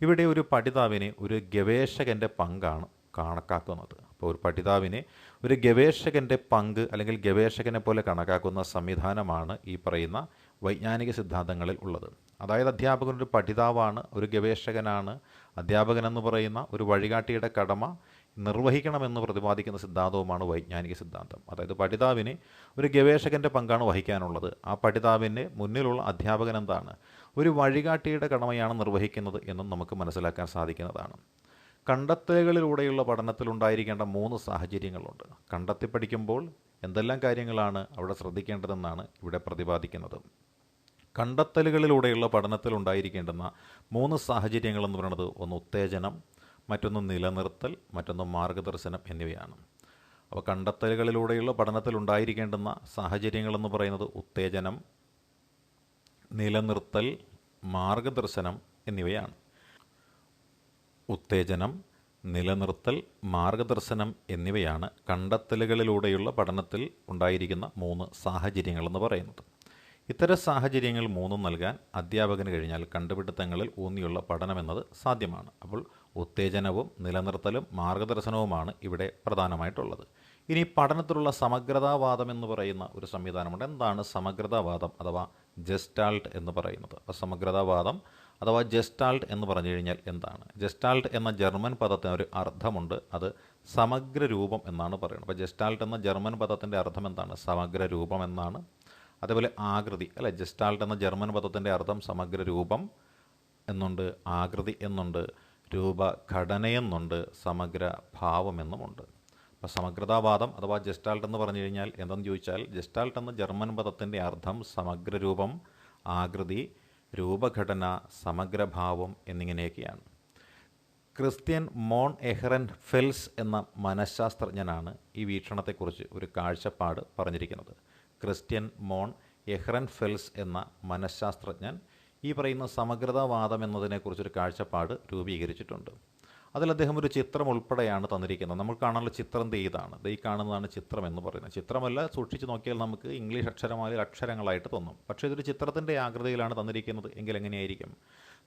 ഇവിടെ ഒരു പഠിതാവിനെ ഒരു ഗവേഷകൻ്റെ പങ്കാണ് കണക്കാക്കുന്നത്. അപ്പോൾ ഒരു പഠിതാവിനെ ഒരു ഗവേഷകൻ്റെ പങ്ക് അല്ലെങ്കിൽ ഗവേഷകനെ പോലെ കണക്കാക്കുന്ന സംവിധാനമാണ് ഈ പറയുന്ന വൈജ്ഞാനിക സിദ്ധാന്തങ്ങളിൽ ഉള്ളത്. അതായത് അധ്യാപകൻ ഒരു പഠിതാവാണ്, ഒരു ഗവേഷകനാണ്. അധ്യാപകൻ എന്ന് പറയുന്ന ഒരു വഴികാട്ടിയുടെ കടമ നിർവഹിക്കണമെന്ന് പ്രതിപാദിക്കുന്ന സിദ്ധാന്തവുമാണ് വൈജ്ഞാനിക സിദ്ധാന്തം. അതായത് പഠിതാവിന് ഒരു ഗവേഷകൻ്റെ പങ്കാണ് വഹിക്കാനുള്ളത്. ആ പഠിതാവിൻ്റെ മുന്നിലുള്ള അധ്യാപകൻ എന്താണ്? ഒരു വഴികാട്ടിയുടെ കടമയാണ് നിർവഹിക്കുന്നത് എന്നും നമുക്ക് മനസ്സിലാക്കാൻ സാധിക്കുന്നതാണ്. കണ്ടെത്തലുകളിലൂടെയുള്ള പഠനത്തിലുണ്ടായിരിക്കേണ്ട 3 സാഹചര്യങ്ങളുണ്ട്. കണ്ടെത്തി പഠിക്കുമ്പോൾ എന്തെല്ലാം കാര്യങ്ങളാണ് അവിടെ ശ്രദ്ധിക്കേണ്ടതെന്നാണ് ഇവിടെ പ്രതിപാദിക്കുന്നത്. കണ്ടെത്തലുകളിലൂടെയുള്ള പഠനത്തിലുണ്ടായിരിക്കേണ്ടുന്ന 3 സാഹചര്യങ്ങളെന്ന് പറയുന്നത് ഒന്ന് ഉത്തേജനം, മറ്റൊന്ന് നിലനിർത്തൽ, മറ്റൊന്ന് മാർഗദർശനം എന്നിവയാണ്. അപ്പോൾ കണ്ടെത്തലുകളിലൂടെയുള്ള പഠനത്തിലുണ്ടായിരിക്കേണ്ടുന്ന സാഹചര്യങ്ങളെന്ന് പറയുന്നത് ഉത്തേജനം, നിലനിർത്തൽ, മാർഗദർശനം എന്നിവയാണ്. ഉത്തേജനം, നിലനിർത്തൽ, മാർഗദർശനം എന്നിവയാണ് കണ്ടെത്തലുകളിലൂടെയുള്ള പഠനത്തിൽ ഉണ്ടായിരിക്കുന്ന 3 സാഹചര്യങ്ങളെന്ന് പറയുന്നത്. ഇത്തരം സാഹചര്യങ്ങൾ 3 നൽകാൻ അധ്യാപകന് കഴിഞ്ഞാൽ കണ്ടുപിടുത്തങ്ങളിൽ ഊന്നിയുള്ള പഠനമെന്നത് സാധ്യമാണ്. അപ്പോൾ ഉത്തേജനവും നിലനിർത്തലും മാർഗദർശനവുമാണ് ഇവിടെ പ്രധാനമായിട്ടുള്ളത്. ഇനി പഠനത്തിലുള്ള സമഗ്രതാവാദം എന്ന് പറയുന്ന ഒരു സംവിധാനമുണ്ട്. എന്താണ് സമഗ്രതാവാദം അഥവാ ജെസ്റ്റാൾട്ട് എന്ന് പറയുന്നത്? അപ്പോൾ സമഗ്രതാവാദം അഥവാ ജെസ്റ്റാൾട്ട് എന്ന് പറഞ്ഞു കഴിഞ്ഞാൽ എന്താണ്? ജെസ്റ്റാൾട്ട് എന്ന ജർമ്മൻ പദത്തിന് ഒരു അർത്ഥമുണ്ട്. അത് സമഗ്ര രൂപം എന്നാണ് പറയുന്നത്. അപ്പോൾ ജെസ്റ്റാൾട്ട് എന്ന ജർമ്മൻ പദത്തിൻ്റെ അർത്ഥം എന്താണ്? സമഗ്ര രൂപം എന്നാണ്. അതേപോലെ ആകൃതി അല്ലെ. ജെസ്റ്റാൾട്ട് എന്ന ജർമ്മൻ പദത്തിൻ്റെ അർത്ഥം സമഗ്ര രൂപം, എന്നുണ്ട്, ആകൃതി എന്നുണ്ട്, രൂപഘടനയെന്നുണ്ട്, സമഗ്ര ഭാവമെന്നുമുണ്ട്. അപ്പോൾ സമഗ്രതാവാദം അഥവാ ജസ്റ്റാൾട്ട് എന്ന് പറഞ്ഞു കഴിഞ്ഞാൽ എന്തെന്ന് ചോദിച്ചാൽ, ജസ്റ്റാൾട്ട് എന്ന ജർമ്മൻ പദത്തിൻ്റെ അർത്ഥം സമഗ്ര രൂപം, ആകൃതി, രൂപഘടന, സമഗ്രഭാവം എന്നിങ്ങനെയൊക്കെയാണ്. ക്രിസ്ത്യൻ മോൺ എഹ്റൻ ഫെൽസ് എന്ന മനഃശാസ്ത്രജ്ഞനാണ് ഈ വീക്ഷണത്തെക്കുറിച്ച് ഒരു കാഴ്ചപ്പാട് പറഞ്ഞിരിക്കുന്നത്. ക്രിസ്ത്യൻ മോൺ എഹ്റൻ ഫെൽസ് എന്ന മനഃശാസ്ത്രജ്ഞൻ ഈ പറയുന്ന സമഗ്രതാവാദം എന്നതിനെക്കുറിച്ചൊരു കാഴ്ചപ്പാട് രൂപീകരിച്ചിട്ടുണ്ട്. അതിൽ അദ്ദേഹം ഒരു ചിത്രം ഉൾപ്പെടെയാണ് തന്നിരിക്കുന്നത്. നമുക്ക് കാണാനുള്ള ചിത്രം ഇതാണ്. ഈ കാണുന്നതാണ് ചിത്രം എന്ന് പറയുന്നത്. ചിത്രമല്ല, സൂക്ഷിച്ച് നോക്കിയാൽ നമുക്ക് ഇംഗ്ലീഷ് അക്ഷരമാല അക്ഷരങ്ങളായിട്ട് തോന്നും. പക്ഷേ ഇതൊരു ചിത്രത്തിൻ്റെ ആകൃതിയിലാണ് തന്നിരിക്കുന്നത് എങ്കിൽ എങ്ങനെയായിരിക്കും?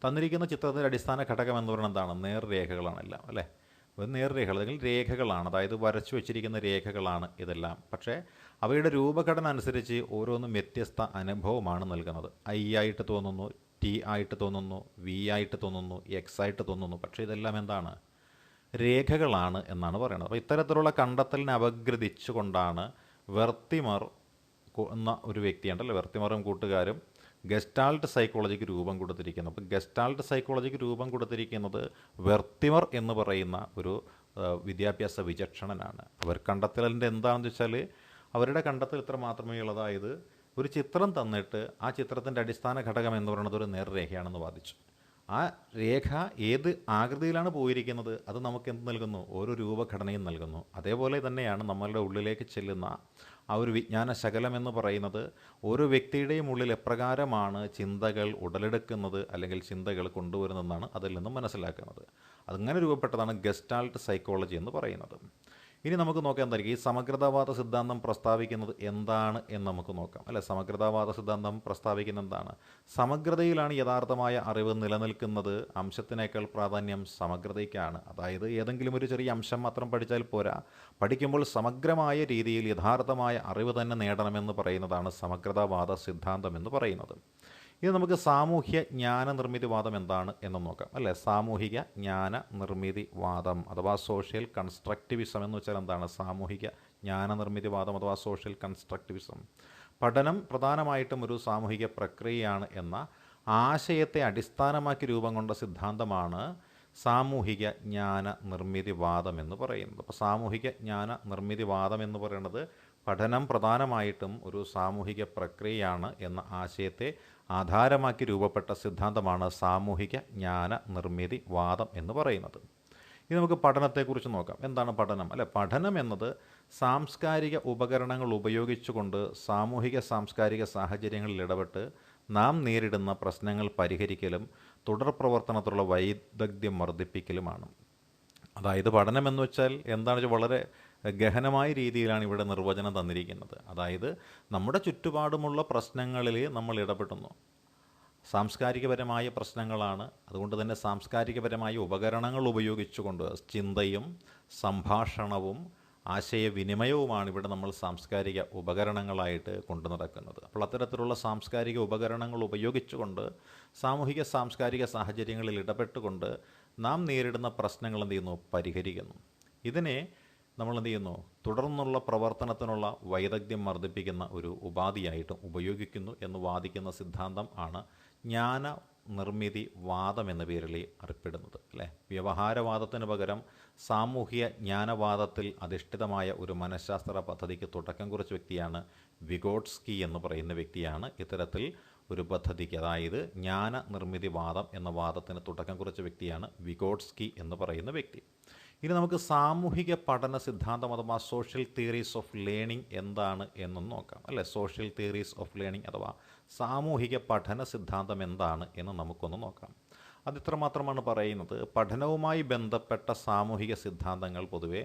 തന്നിരിക്കുന്ന ചിത്രത്തിൻ്റെ അടിസ്ഥാന ഘടകം എന്ന് പറയുന്നത് എന്താണ്? നേർരേഖകളാണെല്ലാം, അല്ലേ? നേർരേഖകൾ അല്ലെങ്കിൽ രേഖകളാണ്, അതായത് വരച്ചു വെച്ചിരിക്കുന്ന രേഖകളാണ് ഇതെല്ലാം. പക്ഷേ അവയുടെ രൂപഘടന അനുസരിച്ച് ഓരോന്നും വ്യത്യസ്ത അനുഭവമാണ് നൽകുന്നത്. ഐ ആയിട്ട് തോന്നുന്നു, ടി ആയിട്ട് തോന്നുന്നു, വി ആയിട്ട് തോന്നുന്നു, എക്സ് ആയിട്ട് തോന്നുന്നു. പക്ഷേ ഇതെല്ലാം എന്താണ്? രേഖകളാണ് എന്നാണ് പറയുന്നത്. അപ്പോൾ ഇത്തരത്തിലുള്ള കണ്ടെത്തലിനെ അപഗ്രഥിച്ചുകൊണ്ടാണ് വെർത്തിമർ എന്ന ഒരു വ്യക്തിയുണ്ടല്ലോ, വെർത്തിമറും കൂട്ടുകാരും ഗസ്റ്റാൾട്ട് സൈക്കോളജിക്ക് രൂപം കൊടുത്തിരിക്കുന്നത്. അപ്പോൾ ഗസ്റ്റാൾട്ട് സൈക്കോളജിക്ക് രൂപം കൊടുത്തിരിക്കുന്നത് വെർത്തിമർ എന്ന് പറയുന്ന ഒരു വിദ്യാഭ്യാസ വിചക്ഷണനാണ്. അവർ കണ്ടെത്തലിൻ്റെ എന്താണെന്ന് വെച്ചാൽ, അവരുടെ കണ്ടെത്തൽ ഇത്ര മാത്രമേ ഉള്ളൂ. അതായത് ഒരു ചിത്രം തന്നിട്ട് ആ ചിത്രത്തിൻ്റെ അടിസ്ഥാന ഘടകം എന്ന് പറയുന്നത് ഒരു നേർരേഖയാണെന്ന് വാദിച്ചു. ആ രേഖ ഏത് ആകൃതിയിലാണ് പോയിരിക്കുന്നത് അത് നമുക്ക് എന്ത് നൽകുന്നു? ഓരോ രൂപഘടനയും നൽകുന്നു. അതേപോലെ തന്നെയാണ് നമ്മളുടെ ഉള്ളിലേക്ക് ചെല്ലുന്ന ആ ഒരു വിജ്ഞാന ശകലം എന്ന് പറയുന്നത് ഓരോ വ്യക്തിയുടെയും ഉള്ളിൽ എപ്രകാരമാണ് ചിന്തകൾ ഉടലെടുക്കുന്നത് അല്ലെങ്കിൽ ചിന്തകൾ കൊണ്ടുവരുന്നതെന്നാണ് അതിൽ നിന്നും മനസ്സിലാക്കുന്നത്. അതങ്ങനെ രൂപപ്പെട്ടതാണ് ഗസ്റ്റാൾട്ട് സൈക്കോളജി എന്ന് പറയുന്നത്. ഇനി നമുക്ക് നോക്കാം എന്തായിരിക്കും ഈ സമഗ്രതാവാദ സിദ്ധാന്തം പ്രസ്താവിക്കുന്നത് എന്താണ് എന്ന് നമുക്ക് നോക്കാം, അല്ലെ? സമഗ്രതാവാദ സിദ്ധാന്തം പ്രസ്താവിക്കുന്ന എന്താണ്? സമഗ്രതയിലാണ് യഥാർത്ഥമായ അറിവ് നിലനിൽക്കുന്നത്. അംശത്തിനേക്കാൾ പ്രാധാന്യം സമഗ്രതയ്ക്കാണ്. അതായത് ഏതെങ്കിലും ഒരു ചെറിയ അംശം മാത്രം പഠിച്ചാൽ പോരാ, പഠിക്കുമ്പോൾ സമഗ്രമായ രീതിയിൽ യഥാർത്ഥമായ അറിവ് തന്നെ നേടണമെന്ന് പറയുന്നതാണ് സമഗ്രതാവാദ സിദ്ധാന്തം എന്ന് പറയുന്നത്. ഇത് നമുക്ക് സാമൂഹ്യ ജ്ഞാന നിർമ്മിതിവാദം എന്താണ് എന്ന് നോക്കാം, അല്ലേ? സാമൂഹിക ജ്ഞാന നിർമ്മിതിവാദം അഥവാ സോഷ്യൽ കൺസ്ട്രക്റ്റിവിസം എന്ന് വെച്ചാൽ എന്താണ്? സാമൂഹിക ജ്ഞാന നിർമ്മിതിവാദം അഥവാ സോഷ്യൽ കൺസ്ട്രക്റ്റിവിസം. പഠനം പ്രധാനമായിട്ടും ഒരു സാമൂഹിക പ്രക്രിയയാണ് എന്ന ആശയത്തെ അടിസ്ഥാനമാക്കി രൂപം കൊണ്ട സിദ്ധാന്തമാണ് സാമൂഹിക ജ്ഞാന നിർമ്മിതിവാദം എന്ന് പറയുന്നത്. അപ്പോൾ സാമൂഹിക ജ്ഞാന നിർമ്മിതിവാദം എന്ന് പറയുന്നത് പഠനം പ്രധാനമായിട്ടും ഒരു സാമൂഹിക പ്രക്രിയയാണ് എന്ന ആശയത്തെ ആധാരമാക്കി രൂപപ്പെട്ട സിദ്ധാന്തമാണ് സാമൂഹിക ജ്ഞാന നിർമ്മിതിവാദം എന്ന് പറയുന്നത്. ഇനി നമുക്ക് പഠനത്തെക്കുറിച്ച് നോക്കാം. എന്താണ് പഠനം? അല്ലെ, പഠനം എന്നത് സാംസ്കാരിക ഉപകരണങ്ങൾ ഉപയോഗിച്ചുകൊണ്ട് സാമൂഹിക സാംസ്കാരിക സാഹചര്യങ്ങളിൽ ഇടപെട്ട് നാം നേരിടുന്ന പ്രശ്നങ്ങൾ പരിഹരിക്കലും തുടർ പ്രവർത്തനത്തിലുള്ള വൈദഗ്ധ്യം വർദ്ധിപ്പിക്കലുമാണ്. അതായത് പഠനം എന്ന് വെച്ചാൽ എന്താണെന്ന് വെച്ചാൽ വളരെ ഗഹനമായ രീതിയിലാണ് ഇവിടെ നിർവചനം തന്നിരിക്കുന്നത്. അതായത് നമ്മുടെ ചുറ്റുപാടുമുള്ള പ്രശ്നങ്ങളിൽ നമ്മൾ ഇടപെടുന്നു. സാംസ്കാരികപരമായ പ്രശ്നങ്ങളാണ്. അതുകൊണ്ട് തന്നെ സാംസ്കാരികപരമായ ഉപകരണങ്ങൾ ഉപയോഗിച്ചുകൊണ്ട് ചിന്തയും സംഭാഷണവും ആശയവിനിമയവുമാണ് ഇവിടെ നമ്മൾ സാംസ്കാരിക ഉപകരണങ്ങളായിട്ട് കൊണ്ടു നടക്കുന്നത്. അപ്പോൾ അത്തരത്തിലുള്ള സാംസ്കാരിക ഉപകരണങ്ങൾ ഉപയോഗിച്ചുകൊണ്ട് സാമൂഹിക സാംസ്കാരിക സാഹചര്യങ്ങളിൽ ഇടപെട്ടുകൊണ്ട് നാം നേരിടുന്ന പ്രശ്നങ്ങൾ എന്ത് ചെയ്യുന്നു? പരിഹരിക്കുന്നു. ഇതിനെ നമ്മൾ എന്ത് ചെയ്യുന്നു? തുടർന്നുള്ള പ്രവർത്തനത്തിനുള്ള വൈദഗ്ധ്യം വർദ്ധിപ്പിക്കുന്ന ഒരു ഉപാധിയായിട്ടും ഉപയോഗിക്കുന്നു എന്ന് വാദിക്കുന്ന സിദ്ധാന്തം ആണ് ജ്ഞാന നിർമ്മിതി വാദം എന്ന പേരിൽ അറിയപ്പെടുന്നത്, അല്ലേ? വ്യവഹാരവാദത്തിന് പകരം സാമൂഹ്യ ജ്ഞാനവാദത്തിൽ അധിഷ്ഠിതമായ ഒരു മനഃശാസ്ത്ര പദ്ധതിക്ക് തുടക്കം കുറിച്ച വ്യക്തിയാണ് വിഗോട്സ്കി എന്ന് പറയുന്ന വ്യക്തിയാണ് ഇത്തരത്തിൽ ഒരു പദ്ധതിക്ക്, അതായത് ജ്ഞാന നിർമ്മിതിവാദം എന്ന വാദത്തിന് തുടക്കം കുറിച്ച വ്യക്തിയാണ് വിഗോട്സ്കി എന്ന് പറയുന്ന വ്യക്തി. ഇനി നമുക്ക് സാമൂഹിക പഠന സിദ്ധാന്തം അഥവാ സോഷ്യൽ തിയറീസ് ഓഫ് ലേണിംഗ് എന്താണ് എന്നും നോക്കാം, അല്ലേ? സോഷ്യൽ തിയറീസ് ഓഫ് ലേണിംഗ് അഥവാ സാമൂഹിക പഠന സിദ്ധാന്തം എന്താണ് എന്ന് നമുക്കൊന്ന് നോക്കാം. അതിത്ര മാത്രമാണ് പറയുന്നത്. പഠനവുമായി ബന്ധപ്പെട്ട സാമൂഹിക സിദ്ധാന്തങ്ങൾ പൊതുവെ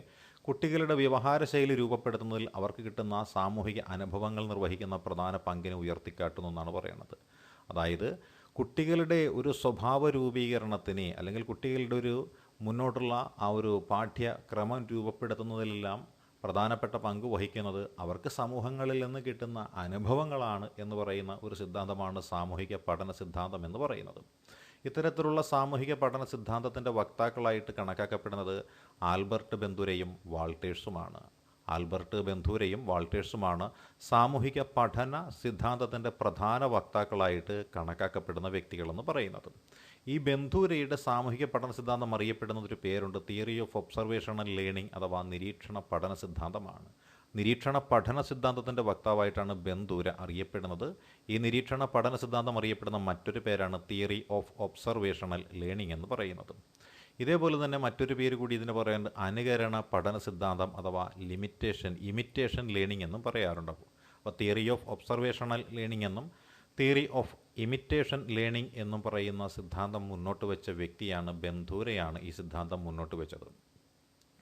കുട്ടികളുടെ വ്യവഹാരശൈലി രൂപപ്പെടുത്തുന്നതിൽ അവർക്ക് കിട്ടുന്ന സാമൂഹിക അനുഭവങ്ങൾ നിർവഹിക്കുന്ന പ്രധാന പങ്കിനെ ഉയർത്തിക്കാട്ടുന്നു എന്നാണ് പറയുന്നത്. അതായത് കുട്ടികളുടെ ഒരു സ്വഭാവ രൂപീകരണത്തിന് അല്ലെങ്കിൽ കുട്ടികളുടെ ഒരു മുന്നോട്ടുള്ള ആ ഒരു പാഠ്യക്രമം രൂപപ്പെടുത്തുന്നതിലെല്ലാം പ്രധാനപ്പെട്ട പങ്ക് വഹിക്കുന്നത് അവർക്ക് സമൂഹങ്ങളിൽ നിന്ന് കിട്ടുന്ന അനുഭവങ്ങളാണ് എന്ന് പറയുന്ന ഒരു സിദ്ധാന്തമാണ് സാമൂഹിക പഠന സിദ്ധാന്തം എന്ന് പറയുന്നത്. ഇത്തരത്തിലുള്ള സാമൂഹിക പഠന സിദ്ധാന്തത്തിൻ്റെ വക്താക്കളായിട്ട് കണക്കാക്കപ്പെടുന്നത് ആൽബർട്ട് ബന്ദുരയും വാൾട്ടേഴ്സുമാണ്. ആൽബർട്ട് ബന്ധൂരയും വാൾട്ടേഴ്സുമാണ് സാമൂഹിക പഠന സിദ്ധാന്തത്തിൻ്റെ പ്രധാന വക്താക്കളായിട്ട് കണക്കാക്കപ്പെടുന്ന വ്യക്തികളെന്ന് പറയുന്നത്. ഈ ബന്ധൂരയുടെ സാമൂഹിക പഠന സിദ്ധാന്തം അറിയപ്പെടുന്ന ഒരു പേരുണ്ട്, തിയറി ഓഫ് ഒബ്സർവേഷണൽ ലേണിംഗ് അഥവാ നിരീക്ഷണ പഠന സിദ്ധാന്തമാണ്. നിരീക്ഷണ പഠന സിദ്ധാന്തത്തിൻ്റെ വക്താവായിട്ടാണ് ബന്ധൂര അറിയപ്പെടുന്നത്. ഈ നിരീക്ഷണ പഠന സിദ്ധാന്തം അറിയപ്പെടുന്ന മറ്റൊരു പേരാണ് തിയറി ഓഫ് ഒബ്സർവേഷണൽ ലേണിംഗ് എന്ന് പറയുന്നത്. ഇതേപോലെ തന്നെ മറ്റൊരു പേര് കൂടി ഇതിന് പറയുന്നത് അനുകരണ പഠന സിദ്ധാന്തം അഥവാ ഇമിറ്റേഷൻ ലേണിംഗ് എന്നും പറയാറുണ്ട്. അപ്പോൾ തിയറി ഓഫ് ഒബ്സർവേഷണൽ ലേണിംഗ് എന്നും തിയറി ഓഫ് ഇമിറ്റേഷൻ ലേണിംഗ് എന്നും പറയുന്ന സിദ്ധാന്തം മുന്നോട്ട് വെച്ച വ്യക്തിയാണ് ബന്ധൂരയാണ് ഈ സിദ്ധാന്തം മുന്നോട്ട് വെച്ചത്.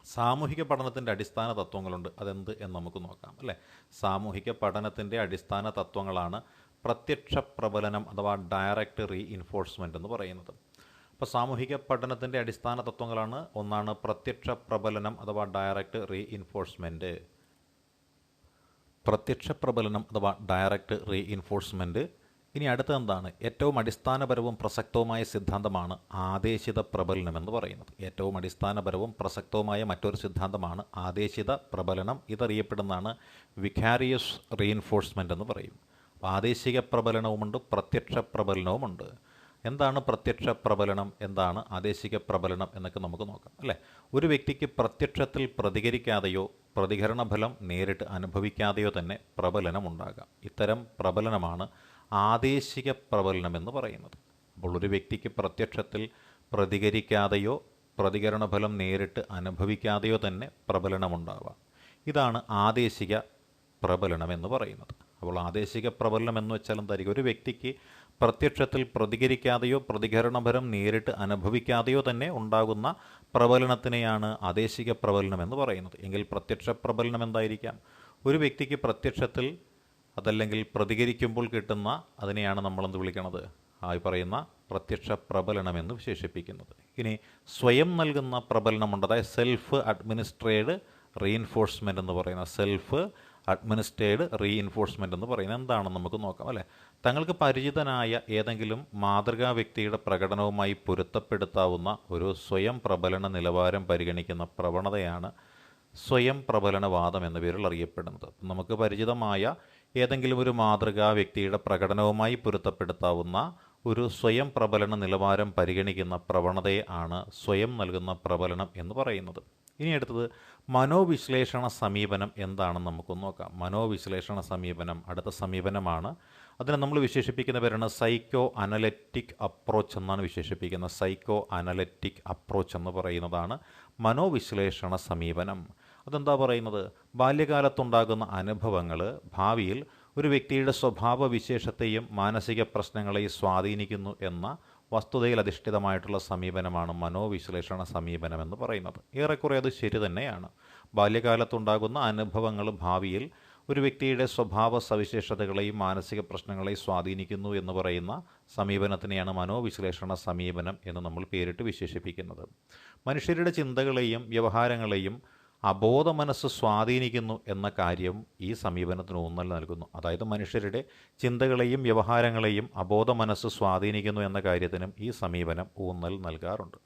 സാമൂഹിക പഠനത്തിൻ്റെ അടിസ്ഥാന തത്വങ്ങളുണ്ട്, അതെന്ത് എന്ന് നമുക്ക് നോക്കാം അല്ലേ. സാമൂഹിക പഠനത്തിൻ്റെ അടിസ്ഥാന തത്വങ്ങളാണ് പ്രത്യക്ഷ പ്രബലനം അഥവാ ഡയറക്റ്റ് റീഇൻഫോഴ്സ്മെൻ്റ് എന്ന് പറയുന്നത്. അപ്പോൾ സാമൂഹിക പഠനത്തിൻ്റെ അടിസ്ഥാന തത്വങ്ങളാണ്, ഒന്നാണ് പ്രത്യക്ഷ പ്രബലനം അഥവാ ഡയറക്റ്റ് റീഇൻഫോഴ്സ്മെൻറ്റ്. പ്രത്യക്ഷ പ്രബലനം അഥവാ ഡയറക്റ്റ് റീഇൻഫോഴ്സ്മെൻറ്റ്. ഇനി അടുത്ത എന്താണ്? ഏറ്റവും അടിസ്ഥാനപരവും പ്രസക്തവുമായ സിദ്ധാന്തമാണ് ആദേശിത പ്രബലനം എന്ന് പറയുന്നത്. ഏറ്റവും അടിസ്ഥാനപരവും പ്രസക്തവുമായ മറ്റൊരു സിദ്ധാന്തമാണ് ആദേശിത പ്രബലനം. ഇതറിയപ്പെടുന്നതാണ് വികാരിയസ് റീഇൻഫോഴ്സ്മെൻ്റ് എന്ന് പറയും. ആദേശിക പ്രബലനവുമുണ്ട്, പ്രത്യക്ഷ പ്രബലനവുമുണ്ട്. എന്താണ് പ്രത്യക്ഷ പ്രബലനം, എന്താണ് ആദേശിക പ്രബലനം എന്നൊക്കെ നമുക്ക് നോക്കാം അല്ലേ. ഒരു വ്യക്തിക്ക് പ്രത്യക്ഷത്തിൽ പ്രതികരിക്കാതെയോ പ്രതികരണ ഫലം നേരിട്ട് അനുഭവിക്കാതെയോ തന്നെ പ്രബലനം ഉണ്ടാകാം. ഇത്തരം പ്രബലനമാണ് ആദേശിക പ്രബലനം എന്ന് പറയുന്നത്. അപ്പോൾ ഒരു വ്യക്തിക്ക് പ്രത്യക്ഷത്തിൽ പ്രതികരിക്കാതെയോ പ്രതികരണ ഫലം നേരിട്ട് അനുഭവിക്കാതെയോ തന്നെ പ്രബലനമുണ്ടാവാം. ഇതാണ് ആദേശിക പ്രബലനം എന്ന് പറയുന്നത്. അപ്പോൾ ആദേശിക പ്രബലനം എന്ന് വെച്ചാൽ എന്തായിരിക്കും? ഒരു വ്യക്തിക്ക് പ്രത്യക്ഷത്തിൽ പ്രതികരിക്കാതെയോ പ്രതികരണ ഫലം നേരിട്ട് അനുഭവിക്കാതെയോ തന്നെ ഉണ്ടാകുന്ന പ്രബലനത്തിനെയാണ് ആദേശിക പ്രബലനം എന്ന് പറയുന്നത്. എങ്കിൽ പ്രത്യക്ഷ പ്രബലനം എന്തായിരിക്കാം? ഒരു വ്യക്തിക്ക് പ്രത്യക്ഷത്തിൽ അതല്ലെങ്കിൽ പ്രതികരിക്കുമ്പോൾ കിട്ടുന്ന അതിനെയാണ് നമ്മളെന്ത് വിളിക്കുന്നത്? ഈ പറയുന്ന പ്രത്യക്ഷ പ്രബലനമെന്ന് വിശേഷിപ്പിക്കുന്നത്. ഇനി സ്വയം നൽകുന്ന പ്രബലനമുണ്ട്, അതായത് സെൽഫ് അഡ്മിനിസ്ട്രേഡ് റീഇൻഫോഴ്സ്മെൻ്റ് എന്ന് പറയുന്ന സെൽഫ് അഡ്മിനിസ്ട്രേഡ് റീഇൻഫോഴ്സ്മെൻ്റ് എന്ന് പറയുന്നത് എന്താണെന്ന് നമുക്ക് നോക്കാം അല്ലേ. തങ്ങൾക്ക് പരിചിതനായ ഏതെങ്കിലും മാതൃകാ വ്യക്തിയുടെ പ്രകടനവുമായി പൊരുത്തപ്പെടുത്താവുന്ന ഒരു സ്വയം പ്രബലന നിലവാരം പരിഗണിക്കുന്ന പ്രവണതയാണ് സ്വയം പ്രബലനവാദം എന്ന പേരിൽ അറിയപ്പെടുന്നത്. നമുക്ക് പരിചിതമായ ഏതെങ്കിലും ഒരു മാതൃകാ വ്യക്തിയുടെ പ്രകടനവുമായി പൊരുത്തപ്പെടുത്താവുന്ന ഒരു സ്വയം പ്രബലന നിലവാരം പരിഗണിക്കുന്ന പ്രവണതയെ ആണ് സ്വയം നൽകുന്ന പ്രബലനം എന്ന് പറയുന്നത്. ഇനി അടുത്തത് മനോവിശ്ലേഷണ സമീപനം എന്താണെന്ന് നമുക്കൊന്ന് നോക്കാം. മനോവിശ്ലേഷണ സമീപനം അടുത്ത സമീപനമാണ്. അതിനെ നമ്മൾ വിശേഷിപ്പിക്കുന്ന പേരാണ് സൈക്കോ അനലറ്റിക് അപ്രോച്ച് എന്നാണ് വിശേഷിപ്പിക്കുന്നത്. സൈക്കോ അനലറ്റിക് അപ്രോച്ച് എന്ന് പറയുന്നതാണ് മനോവിശ്ലേഷണ സമീപനം. അതെന്താ പറയുന്നത്? ബാല്യകാലത്തുണ്ടാകുന്ന അനുഭവങ്ങൾ ഭാവിയിൽ ഒരു വ്യക്തിയുടെ സ്വഭാവ വിശേഷത്തെയും മാനസിക പ്രശ്നങ്ങളെയും സ്വാധീനിക്കുന്നു എന്ന വസ്തുതയിൽ അധിഷ്ഠിതമായിട്ടുള്ള സമീപനമാണ് മനോവിശ്ലേഷണ സമീപനം എന്ന് പറയുന്നത്. ഏറെക്കുറെ അത് ശരി തന്നെയാണ്. ബാല്യകാലത്തുണ്ടാകുന്ന അനുഭവങ്ങൾ ഭാവിയിൽ ഒരു വ്യക്തിയുടെ സ്വഭാവ സവിശേഷതകളെയും മാനസിക പ്രശ്നങ്ങളെയും സ്വാധീനിക്കുന്നു എന്ന് പറയുന്ന സമീപനത്തിനെയാണ് മനോവിശ്ലേഷണ സമീപനം എന്ന് നമ്മൾ പേരിട്ട് വിശേഷിപ്പിക്കുന്നത്. മനുഷ്യരുടെ ചിന്തകളെയും വ്യവഹാരങ്ങളെയും അബോധ മനസ്സ് സ്വാധീനിക്കുന്നു എന്ന കാര്യം ഈ സമീപനത്തിന് ഊന്നൽ നൽകുന്നു. അതായത് മനുഷ്യരുടെ ചിന്തകളെയും വ്യവഹാരങ്ങളെയും അബോധ മനസ്സ് സ്വാധീനിക്കുന്നു എന്ന കാര്യത്തിനും ഈ സമീപനം ഊന്നൽ നൽകാറുണ്ട്.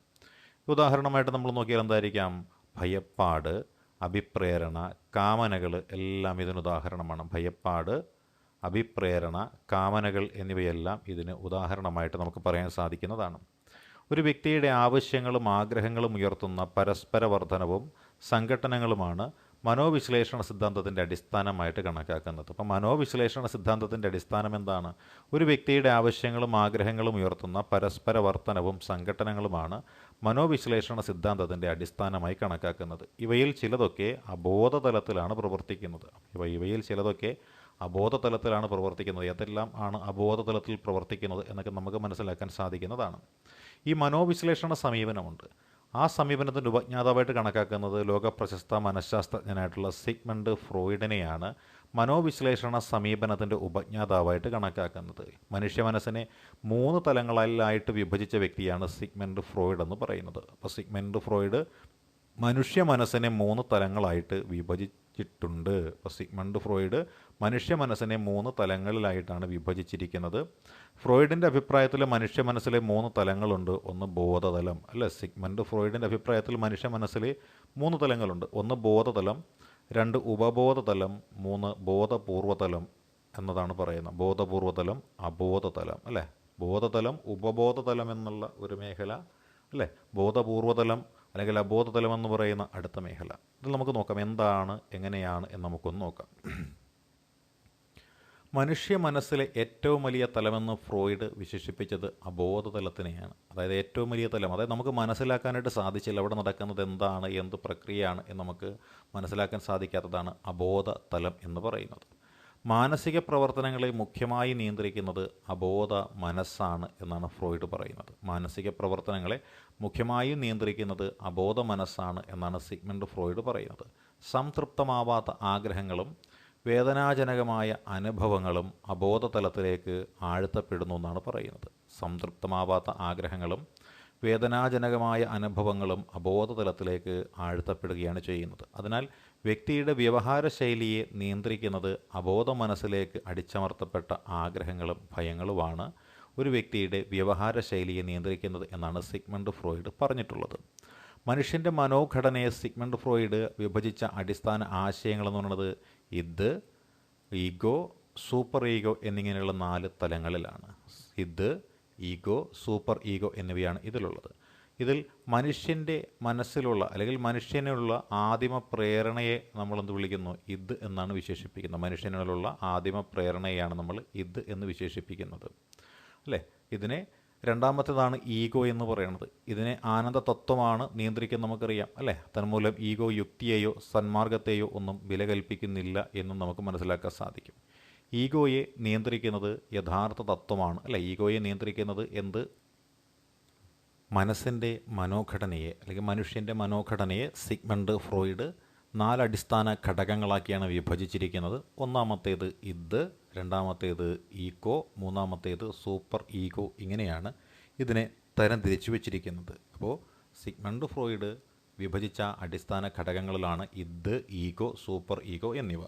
ഉദാഹരണമായിട്ട് നമ്മൾ നോക്കിയാൽ എന്തായിരിക്കാം? ഭയപ്പാട്, അഭിപ്രേരണ, കാമനകൾ എല്ലാം ഇതിനുദാഹരണമാണ്. ഭയപ്പാട്, അഭിപ്രേരണ, കാമനകൾ എന്നിവയെല്ലാം ഇതിന് ഉദാഹരണമായിട്ട് നമുക്ക് പറയാൻ സാധിക്കുന്നതാണ്. ഒരു വ്യക്തിയുടെ ആവശ്യങ്ങളും ആഗ്രഹങ്ങളും ഉയർത്തുന്ന പരസ്പര വർധനവും സംഘട്ടനങ്ങളുമാണ് മനോവിശ്ലേഷണ സിദ്ധാന്തത്തിൻ്റെ അടിസ്ഥാനമായിട്ട് കണക്കാക്കുന്നത്. അപ്പം മനോവിശ്ലേഷണ സിദ്ധാന്തത്തിൻ്റെ അടിസ്ഥാനം എന്താണ്? ഒരു വ്യക്തിയുടെ ആവശ്യങ്ങളും ആഗ്രഹങ്ങളും ഉയർത്തുന്ന പരസ്പര വർധനവും സംഘട്ടനങ്ങളുമാണ് മനോവിശ്ലേഷണ സിദ്ധാന്തത്തിൻ്റെ അടിസ്ഥാനമായി കണക്കാക്കുന്നത്. ഇവയിൽ ചിലതൊക്കെ അബോധതലത്തിലാണ് പ്രവർത്തിക്കുന്നത്. ഇവയിൽ ചിലതൊക്കെ അബോധതലത്തിലാണ് പ്രവർത്തിക്കുന്നത്. ഏതെല്ലാം ആണ് അബോധതലത്തിൽ പ്രവർത്തിക്കുന്നത് എന്നൊക്കെ നമുക്ക് മനസ്സിലാക്കാൻ സാധിക്കുന്നതാണ്. ഈ മനോവിശ്ലേഷണ സമീപനമുണ്ട്. ആ സമീപനത്തിൻ്റെ ഉപജ്ഞാതാവായിട്ട് കണക്കാക്കുന്നത് ലോകപ്രശസ്ത മനഃശാസ്ത്രജ്ഞനായിട്ടുള്ള സിഗ്മണ്ട് ഫ്രോയിഡിനെയാണ് മനോവിശ്ലേഷണ സമീപനത്തിൻ്റെ ഉപജ്ഞാതാവായിട്ട് കണക്കാക്കുന്നത്. മനുഷ്യ മനസ്സിനെ 3 തലങ്ങളായിട്ട് വിഭജിച്ച വ്യക്തിയാണ് സിഗ്മണ്ട് ഫ്രോയിഡ് എന്ന് പറയുന്നത്. അപ്പോൾ സിഗ്മണ്ട് ഫ്രോയിഡ് മനുഷ്യ മനസ്സിനെ 3 തലങ്ങളായിട്ട് വിഭജിച്ചിട്ടുണ്ട്. അപ്പോൾ സിഗ്മണ്ട് ഫ്രോയിഡ് മനുഷ്യ മനസ്സിനെ 3 തലങ്ങളിലായിട്ടാണ് വിഭജിച്ചിരിക്കുന്നത്. ഫ്രോയിഡിൻ്റെ അഭിപ്രായത്തിൽ മനുഷ്യ മനസ്സിലെ 3 തലങ്ങളുണ്ട്. ഒന്ന് ബോധതലം അല്ലേ. സിഗ്മണ്ട് ഫ്രോയിഡിൻ്റെ അഭിപ്രായത്തിൽ മനുഷ്യ മനസ്സിലെ 3 തലങ്ങളുണ്ട്. ഒന്ന് ബോധതലം, 2 ഉപബോധതലം, 3 ബോധപൂർവതലം എന്നതാണ് പറയുന്നത്. ബോധപൂർവതലം, അബോധതലം അല്ലേ. ബോധതലം, ഉപബോധതലം എന്നുള്ള ഒരു മേഖല അല്ലേ. ബോധപൂർവതലം അല്ലെങ്കിൽ അബോധതലം എന്ന് പറയുന്ന അടുത്ത മേഖല. ഇത് നമുക്ക് നോക്കാം എന്താണ്, എങ്ങനെയാണ് എന്ന് നമുക്കൊന്ന് നോക്കാം. മനുഷ്യ മനസ്സിലെ ഏറ്റവും വലിയ തലമെന്ന് ഫ്രോയിഡ് വിശേഷിപ്പിച്ചത് അബോധതലത്തിനെയാണ്. അതായത് ഏറ്റവും വലിയ തലം, അതായത് നമുക്ക് മനസ്സിലാക്കാനായിട്ട് സാധിച്ചില്ല അവിടെ നടക്കുന്നത് എന്താണ്, എന്ത് പ്രക്രിയയാണ് എന്ന് നമുക്ക് മനസ്സിലാക്കാൻ സാധിക്കാത്തതാണ് അബോധതലം എന്ന് പറയുന്നത്. മാനസിക പ്രവർത്തനങ്ങളെ മുഖ്യമായി നിയന്ത്രിക്കുന്നത് അബോധ മനസ്സാണ് എന്നാണ് ഫ്രോയിഡ് പറയുന്നത്. മാനസിക പ്രവർത്തനങ്ങളെ മുഖ്യമായും നിയന്ത്രിക്കുന്നത് അബോധ മനസ്സാണ് എന്നാണ് സിഗ്മണ്ട് ഫ്രോയിഡ് പറയുന്നത്. സംതൃപ്തമാവാത്ത ആഗ്രഹങ്ങളും വേദനാജനകമായ അനുഭവങ്ങളും അബോധതലത്തിലേക്ക് ആഴ്ത്തപ്പെടുന്നു എന്നാണ് പറയുന്നത്. സംതൃപ്തമാവാത്ത ആഗ്രഹങ്ങളും വേദനാജനകമായ അനുഭവങ്ങളും അബോധതലത്തിലേക്ക് ആഴ്ത്തപ്പെടുകയാണ് ചെയ്യുന്നത്. അതിനാൽ വ്യക്തിയുടെ വ്യവഹാര ശൈലിയെ നിയന്ത്രിക്കുന്നത് അബോധ മനസ്സിലേക്ക് അടിച്ചമർത്തപ്പെട്ട ആഗ്രഹങ്ങളും ഭയങ്ങളുമാണ് ഒരു വ്യക്തിയുടെ വ്യവഹാര ശൈലിയെ നിയന്ത്രിക്കുന്നത് എന്നാണ് സിഗ്മണ്ട് ഫ്രോയിഡ് പറഞ്ഞിട്ടുള്ളത്. മനുഷ്യൻ്റെ മനോഘടനയെ സിഗ്മണ്ട് ഫ്രോയിഡ് വിഭജിച്ച അടിസ്ഥാന ആശയങ്ങളെന്ന് പറയുന്നത് ഇത്, ഈഗോ, സൂപ്പർ ഈഗോ എന്നിങ്ങനെയുള്ള 4 തലങ്ങളിലാണ്. ഇത്, ഈഗോ, സൂപ്പർ ഈഗോ എന്നിവയാണ് ഇതിലുള്ളത്. ഇതിൽ മനുഷ്യൻ്റെ മനസ്സിലുള്ള അല്ലെങ്കിൽ മനുഷ്യനുള്ള ആദിമ പ്രേരണയെ നമ്മളെന്ത് വിളിക്കുന്നു? ഇത് എന്നാണ് വിശേഷിപ്പിക്കുന്നത്. മനുഷ്യനുള്ള ആദിമ പ്രേരണയെയാണ് നമ്മൾ ഇത് എന്ന് വിശേഷിപ്പിക്കുന്നത് അല്ലേ. ഇതിനെ രണ്ടാമത്തേതാണ് ഈഗോ എന്ന് പറയുന്നത്. ഇതിനെ ആനന്ദ തത്വമാണ് നിയന്ത്രിക്കുന്നത് നമുക്കറിയാം അല്ലേ. തന്മൂലം ഈഗോ യുക്തിയെയോ സന്മാർഗത്തെയോ ഒന്നും വില കൽപ്പിക്കുന്നില്ല എന്നും നമുക്ക് മനസ്സിലാക്കാൻ സാധിക്കും. ഈഗോയെ നിയന്ത്രിക്കുന്നത് യഥാർത്ഥ തത്വമാണ് അല്ലേ. ഈഗോയെ നിയന്ത്രിക്കുന്നത് എന്ത്? മനസ്സിൻ്റെ മനോഘടനയെ അല്ലെങ്കിൽ മനുഷ്യൻ്റെ മനോഘടനയെ സിഗ്മണ്ട് ഫ്രോയിഡ് 4 അടിസ്ഥാന ഘടകങ്ങളാക്കിയാണ് വിഭജിച്ചിരിക്കുന്നത്. ഒന്നാമത്തേത് ഇത്, രണ്ടാമത്തേത് ഈഗോ, മൂന്നാമത്തേത് സൂപ്പർ ഈഗോ. ഇങ്ങനെയാണ് ഇതിനെ തരംതിരിച്ചു വച്ചിരിക്കുന്നത്. അപ്പോൾ സിഗ്മണ്ട് ഫ്രോയിഡ് വിഭജിച്ച അടിസ്ഥാന ഘടകങ്ങളിലാണ് ഇത്, ഈഗോ, സൂപ്പർ ഈഗോ എന്നിവ.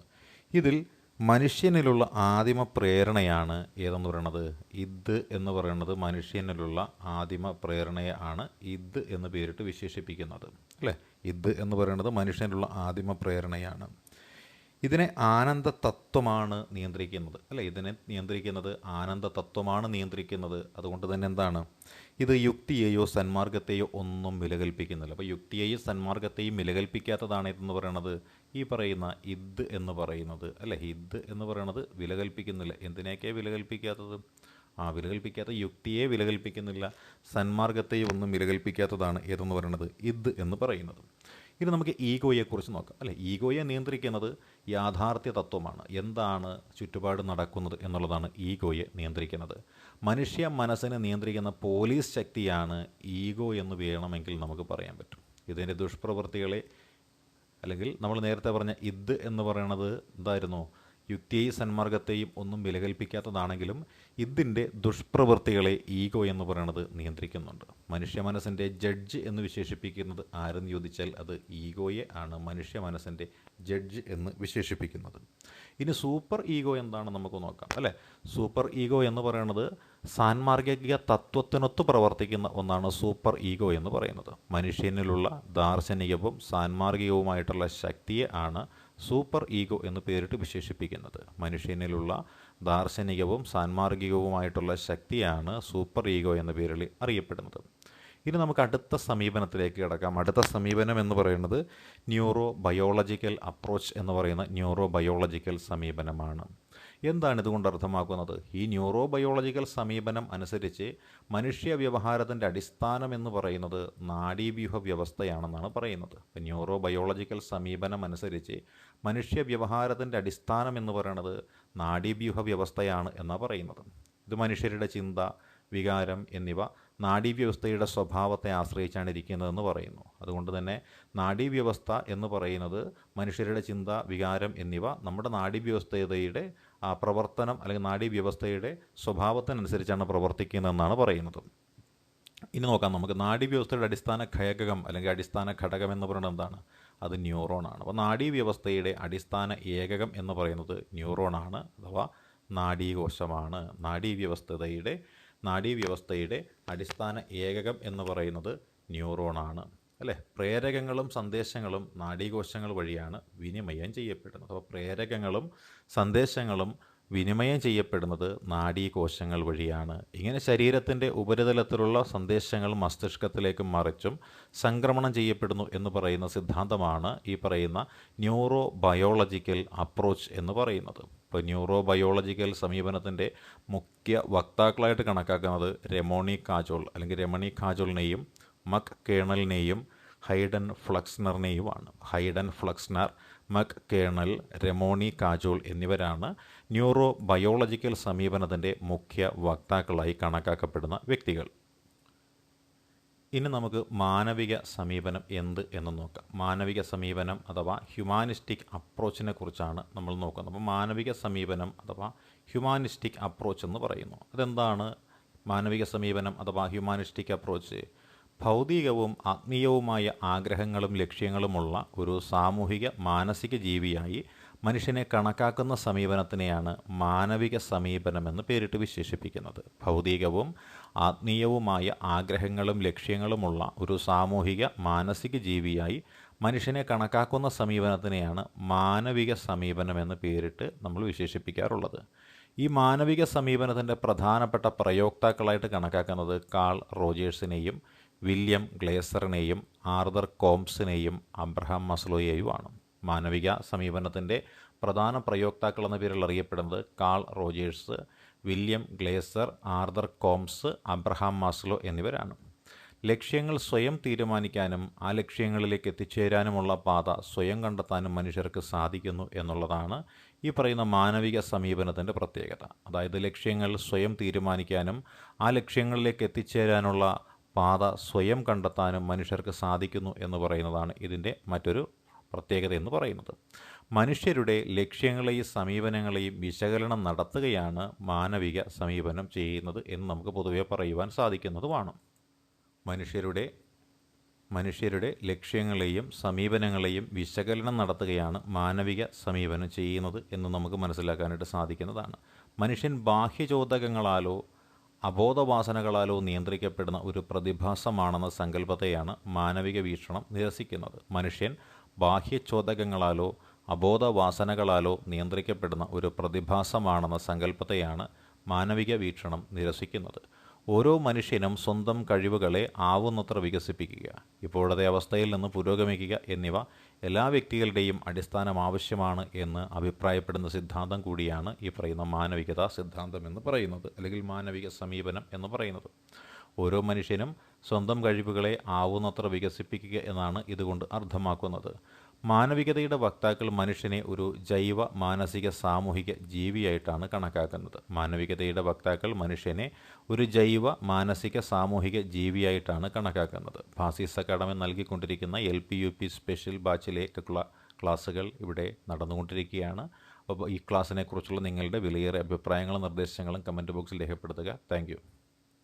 ഇതിൽ മനുഷ്യനിലുള്ള ആദിമ പ്രേരണയാണ് ഏതെന്ന് പറയുന്നത്? ഇത് എന്ന് പറയുന്നത് മനുഷ്യനിലുള്ള ആദിമ പ്രേരണയാണ് ഇത് എന്ന് പേരിട്ട് വിശേഷിപ്പിക്കുന്നത് അല്ലേ. ഇത് എന്ന് പറയുന്നത് മനുഷ്യനിലുള്ള ആദിമ പ്രേരണയാണ്. ഇതിനെ ആനന്ദ തത്വമാണ് നിയന്ത്രിക്കുന്നത് അല്ലേ. ഇതിനെ നിയന്ത്രിക്കുന്നത് ആനന്ദ തത്വമാണ് നിയന്ത്രിക്കുന്നത്. അതുകൊണ്ട് തന്നെ എന്താണ്? ഇത് യുക്തിയെയോ സന്മാർഗത്തെയോ ഒന്നും വിലകൽപ്പിക്കുന്നില്ല. അപ്പോൾ യുക്തിയെയും സന്മാർഗത്തെയും വിലകൽപ്പിക്കാത്തതാണ് ഇതെന്ന് പറയുന്നത് ഈ പറയുന്ന ഇത് എന്ന് പറയുന്നത് അല്ലേ. ഇത് എന്ന് പറയുന്നത് വിലകൽപ്പിക്കുന്നില്ല. എന്തിനേക്കാണ് വിലകൽപ്പിക്കാത്തത്? വിലകൽപ്പിക്കാത്ത യുക്തിയെ വിലകൽപ്പിക്കുന്നില്ല, സന്മാർഗത്തെയും ഒന്നും വിലകൽപ്പിക്കാത്തതാണ് ഏതെന്ന് പറയുന്നത് ഇത് എന്ന് പറയുന്നത്. ഇനി നമുക്ക് ഈഗോയെക്കുറിച്ച് നോക്കാം അല്ലേ. ഈഗോയെ നിയന്ത്രിക്കുന്നത് യാഥാർത്ഥ്യ തത്വമാണ്. എന്താണ് ചുറ്റുപാട് നടക്കുന്നത് എന്നുള്ളതാണ് ഈഗോയെ നിയന്ത്രിക്കുന്നത്. മനുഷ്യ മനസ്സിനെ നിയന്ത്രിക്കുന്ന പോലീസ് ശക്തിയാണ് ഈഗോ എന്ന് വേണമെങ്കിൽ നമുക്ക് പറയാൻ പറ്റും. ഇതിൻ്റെ ദുഷ്പ്രവൃത്തികളെ അല്ലെങ്കിൽ നമ്മൾ നേരത്തെ പറഞ്ഞ ഇത് എന്ന് പറയുന്നത് എന്തായിരുന്നു? യുക്തിയെയും സന്മാർഗത്തെയും ഒന്നും വിലകൽപ്പിക്കാത്തതാണെങ്കിലും ഇതിൻ്റെ ദുഷ്പ്രവൃത്തികളെ ഈഗോ എന്ന് പറയുന്നത് നിയന്ത്രിക്കുന്നുണ്ട്. മനുഷ്യ മനസ്സിൻ്റെ ജഡ്ജ് എന്ന് വിശേഷിപ്പിക്കുന്നത് ആരെന്ന് ചോദിച്ചാൽ അത് ഈഗോയെ ആണ് മനുഷ്യ മനസ്സിൻ്റെ ജഡ്ജ് എന്ന് വിശേഷിപ്പിക്കുന്നത്. ഇനി സൂപ്പർ ഈഗോ എന്താണെന്ന് നമുക്ക് നോക്കാം അല്ലേ. സൂപ്പർ ഈഗോ എന്ന് പറയുന്നത് സാൻമാർഗിക തത്വത്തിനൊത്ത് പ്രവർത്തിക്കുന്ന ഒന്നാണ് സൂപ്പർ ഈഗോ എന്ന് പറയുന്നത്. മനുഷ്യനിലുള്ള ദാർശനികവും സാൻമാർഗികവുമായിട്ടുള്ള ശക്തിയെ ആണ് സൂപ്പർ ഈഗോ എന്ന് പേരിട്ട് വിശേഷിപ്പിക്കുന്നത്. മനുഷ്യനിലുള്ള ദാർശനികവും സാൻമാർഗികവുമായിട്ടുള്ള ശക്തിയാണ് സൂപ്പർ ഈഗോ എന്ന പേരിൽ അറിയപ്പെടുന്നത്. ഇനി നമുക്ക് അടുത്ത സമീപനത്തിലേക്ക് കിടക്കാം. അടുത്ത സമീപനം എന്ന് പറയുന്നത് ന്യൂറോ ബയോളജിക്കൽ അപ്രോച്ച് എന്ന് പറയുന്ന ന്യൂറോ ബയോളജിക്കൽ സമീപനമാണ്. എന്താണ് ഇതുകൊണ്ട് അർത്ഥമാക്കുന്നത്? ഈ ന്യൂറോ ബയോളജിക്കൽ സമീപനം അനുസരിച്ച് മനുഷ്യ വ്യവഹാരത്തിൻ്റെ അടിസ്ഥാനം എന്ന് പറയുന്നത് നാഡീവ്യൂഹ വ്യവസ്ഥയാണെന്നാണ് പറയുന്നത്. ന്യൂറോ ബയോളജിക്കൽ സമീപനം അനുസരിച്ച് മനുഷ്യ വ്യവഹാരത്തിൻ്റെ അടിസ്ഥാനം എന്ന് പറയുന്നത് നാഡീവ്യൂഹ വ്യവസ്ഥയാണ് എന്നാണ് പറയുന്നത്. ഇത് മനുഷ്യരുടെ ചിന്ത, വികാരം എന്നിവ നാഡീവ്യവസ്ഥയുടെ സ്വഭാവത്തെ ആശ്രയിച്ചാണ് ഇരിക്കുന്നതെന്ന് പറയുന്നു. അതുകൊണ്ട് തന്നെ നാഡീവ്യവസ്ഥ എന്ന് പറയുന്നത് മനുഷ്യരുടെ ചിന്ത, വികാരം എന്നിവ നമ്മുടെ നാഡീവ്യവസ്ഥയുടെ പ്രവർത്തനം അല്ലെങ്കിൽ നാഡീവ്യവസ്ഥയുടെ സ്വഭാവത്തിനനുസരിച്ചാണ് പ്രവർത്തിക്കുന്നതെന്നാണ് പറയുന്നത്. ഇനി നോക്കാം നമുക്ക്. നാഡീവ്യവസ്ഥയുടെ അടിസ്ഥാന ഘടകം അല്ലെങ്കിൽ അടിസ്ഥാന ഘടകം എന്ന് പറയുന്നത് എന്താണ്? അത് ന്യൂറോണാണ്. അപ്പോൾ നാഡീവ്യവസ്ഥയുടെ അടിസ്ഥാന ഏകകം എന്ന് പറയുന്നത് ന്യൂറോണാണ് അഥവാ നാഡീകോശമാണ്. നാഡീവ്യവസ്ഥയുടെ അടിസ്ഥാന ഏകകം എന്ന് പറയുന്നത് ന്യൂറോണാണ് അല്ലേ? പ്രേരകങ്ങളും സന്ദേശങ്ങളും നാഡീകോശങ്ങൾ വഴിയാണ് വിനിമയം ചെയ്യപ്പെടുന്നത്. അപ്പോൾ പ്രേരകങ്ങളും സന്ദേശങ്ങളും വിനിമയം ചെയ്യപ്പെടുന്നത് നാഡീകോശങ്ങൾ വഴിയാണ്. ഇങ്ങനെ ശരീരത്തിൻ്റെ ഉപരിതലത്തിലുള്ള സന്ദേശങ്ങൾ മസ്തിഷ്കത്തിലേക്ക് മറിച്ചും സംക്രമണം ചെയ്യപ്പെടുന്നു എന്ന് പറയുന്ന സിദ്ധാന്തമാണ് ഈ പറയുന്ന ന്യൂറോ ബയോളജിക്കൽ അപ്രോച്ച് എന്ന് പറയുന്നത്. ഇപ്പോൾ ന്യൂറോ ബയോളജിക്കൽ സമീപനത്തിൻ്റെ മുഖ്യ വക്താക്കളായിട്ട് കണക്കാക്കുന്നത് രമോണി കാജോൾ അല്ലെങ്കിൽ രമണി കാജോളിനെയും മക് കേണലിനെയും ഹൈഡൻ ഫ്ലക്സ്നറിനെയുമാണ്. ഹൈഡൻ ഫ്ലക്സ്നർ, മക് കേണൽ, രമോണി കാജോൾ എന്നിവരാണ് ന്യൂറോ ബയോളജിക്കൽ സമീപനത്തിൻ്റെ മുഖ്യ വക്താക്കളായി കണക്കാക്കപ്പെടുന്ന വ്യക്തികൾ. ഇനി നമുക്ക് മാനവിക സമീപനം എന്ത് എന്ന് നോക്കാം. മാനവിക സമീപനം അഥവാ ഹ്യൂമാനിസ്റ്റിക് അപ്രോച്ചിനെ കുറിച്ചാണ് നമ്മൾ നോക്കുന്നത്. അപ്പോൾ മാനവിക സമീപനം അഥവാ ഹ്യൂമാനിസ്റ്റിക് അപ്രോച്ച് എന്ന് പറയുന്നു. അതെന്താണ് മാനവിക സമീപനം അഥവാ ഹ്യൂമാനിസ്റ്റിക് അപ്രോച്ച്? ഭൗതികവും ആത്മീയവുമായ ആഗ്രഹങ്ങളും ലക്ഷ്യങ്ങളുമുള്ള ഒരു സാമൂഹിക മാനസിക ജീവിയായി മനുഷ്യനെ കണക്കാക്കുന്ന സമീപനത്തിനെയാണ് മാനവിക സമീപനമെന്ന് പേരിട്ട് വിശേഷിപ്പിക്കുന്നത്. ഭൗതികവും ആത്മീയവുമായ ആഗ്രഹങ്ങളും ലക്ഷ്യങ്ങളുമുള്ള ഒരു സാമൂഹിക മാനസിക ജീവിയായി മനുഷ്യനെ കണക്കാക്കുന്ന സമീപനത്തിനെയാണ് മാനവിക സമീപനമെന്ന് പേരിട്ട് നമ്മൾ വിശേഷിപ്പിക്കാറുള്ളത്. ഈ മാനവിക സമീപനത്തിൻ്റെ പ്രധാനപ്പെട്ട പ്രയോക്താക്കളായിട്ട് കണക്കാക്കുന്നത് കാൾ റോജേഴ്സിനെയും വില്യം ഗ്ലേസറിനെയും ആർതർ കോംസിനെയും അബ്രഹാം മസ്ലോയെയുമാണ്. മാനവിക സമീപനത്തിൻ്റെ പ്രധാന പ്രയോക്താക്കൾ എന്ന പേരിൽ അറിയപ്പെടുന്നത് call Rogers, William glazed, Arthur coms, Abraham Maslow എന്നിവരാണ്. ലക്ഷ്യങ്ങൾ സ്വയം തീരുമാനിക്കാനും ആ ലക്ഷ്യങ്ങളിലേക്ക് എത്തിച്ചേരാനുമുള്ള പാത സ്വയം കണ്ടെത്താനും മനുഷ്യർക്ക് സാധിക്കുന്നു എന്നുള്ളതാണ് ഈ പറയുന്ന മാനവിക സമീപനത്തിൻ്റെ പ്രത്യേകത. അതായത് ലക്ഷ്യങ്ങൾ സ്വയം തീരുമാനിക്കാനും ആ ലക്ഷ്യങ്ങളിലേക്ക് എത്തിച്ചേരാനുള്ള പാത സ്വയം കണ്ടെത്താനും മനുഷ്യർക്ക് സാധിക്കുന്നു എന്ന് പറയുന്നതാണ് ഇതിൻ്റെ മറ്റൊരു പ്രത്യേകത എന്ന് പറയുന്നത്. മനുഷ്യരുടെ ലക്ഷ്യങ്ങളെയും സമീപനങ്ങളെയും വിശകലനം നടത്തുകയാണ് മാനവിക സമീപനം ചെയ്യുന്നത് എന്ന് നമുക്ക് പൊതുവെ പറയുവാൻ സാധിക്കുന്നതുമാണ്. മനുഷ്യരുടെ ലക്ഷ്യങ്ങളെയും സമീപനങ്ങളെയും വിശകലനം നടത്തുകയാണ് മാനവിക സമീപനം ചെയ്യുന്നത് എന്ന് നമുക്ക് മനസ്സിലാക്കാനായിട്ട് സാധിക്കുന്നതാണ്. മനുഷ്യൻ ബാഹ്യചോദകങ്ങളാലോ അബോധവാസനകളാലോ നിയന്ത്രിക്കപ്പെടുന്ന ഒരു പ്രതിഭാസമാണെന്ന സങ്കല്പത്തെയാണ് മാനവിക വീക്ഷണം നിരസിക്കുന്നത്. മനുഷ്യൻ ബാഹ്യചോദകങ്ങളാലോ അബോധവാസനകളാലോ നിയന്ത്രിക്കപ്പെടുന്ന ഒരു പ്രതിഭാസമാണെന്ന സങ്കല്പത്തെയാണ് മാനവിക വീക്ഷണം നിരസിക്കുന്നത്. ഓരോ മനുഷ്യനും സ്വന്തം കഴിവുകളെ ആവുന്നത്ര വികസിപ്പിക്കുക, ഇപ്പോഴത്തെ അവസ്ഥയിൽ നിന്ന് പുരോഗമിക്കുക എന്നിവ എല്ലാ വ്യക്തികളുടെയും അടിസ്ഥാനം ആവശ്യമാണ് എന്ന് അഭിപ്രായപ്പെടുന്ന സിദ്ധാന്തം കൂടിയാണ് ഈ പറയുന്ന മാനവികതാ സിദ്ധാന്തം എന്ന് പറയുന്നത്, അല്ലെങ്കിൽ മാനവിക സമീപനം എന്ന് പറയുന്നത്. ഓരോ മനുഷ്യനും സ്വന്തം കഴിവുകളെ ആവുന്നത്ര വികസിപ്പിക്കുക എന്നാണ് ഇതുകൊണ്ട് അർത്ഥമാക്കുന്നത്. മാനവികതയുടെ വക്താക്കൾ മനുഷ്യനെ ഒരു ജൈവ മാനസിക സാമൂഹിക ജീവിയായിട്ടാണ് കണക്കാക്കുന്നത്. മാനവികതയുടെ വക്താക്കൾ മനുഷ്യനെ ഒരു ജൈവ മാനസിക സാമൂഹിക ജീവിയായിട്ടാണ് കണക്കാക്കുന്നത്. ഫാസിസ് അക്കാഡമി നൽകിക്കൊണ്ടിരിക്കുന്ന LP UP സ്പെഷ്യൽ ബാച്ചിലേക്കുള്ള ക്ലാസ്സുകൾ ഇവിടെ നടന്നുകൊണ്ടിരിക്കുകയാണ്. അപ്പോൾ ഈ ക്ലാസ്സിനെക്കുറിച്ചുള്ള നിങ്ങളുടെ വിലയേറിയ അഭിപ്രായങ്ങളും നിർദ്ദേശങ്ങളും കമൻറ്റ് ബോക്സിൽ രേഖപ്പെടുത്തുക. താങ്ക്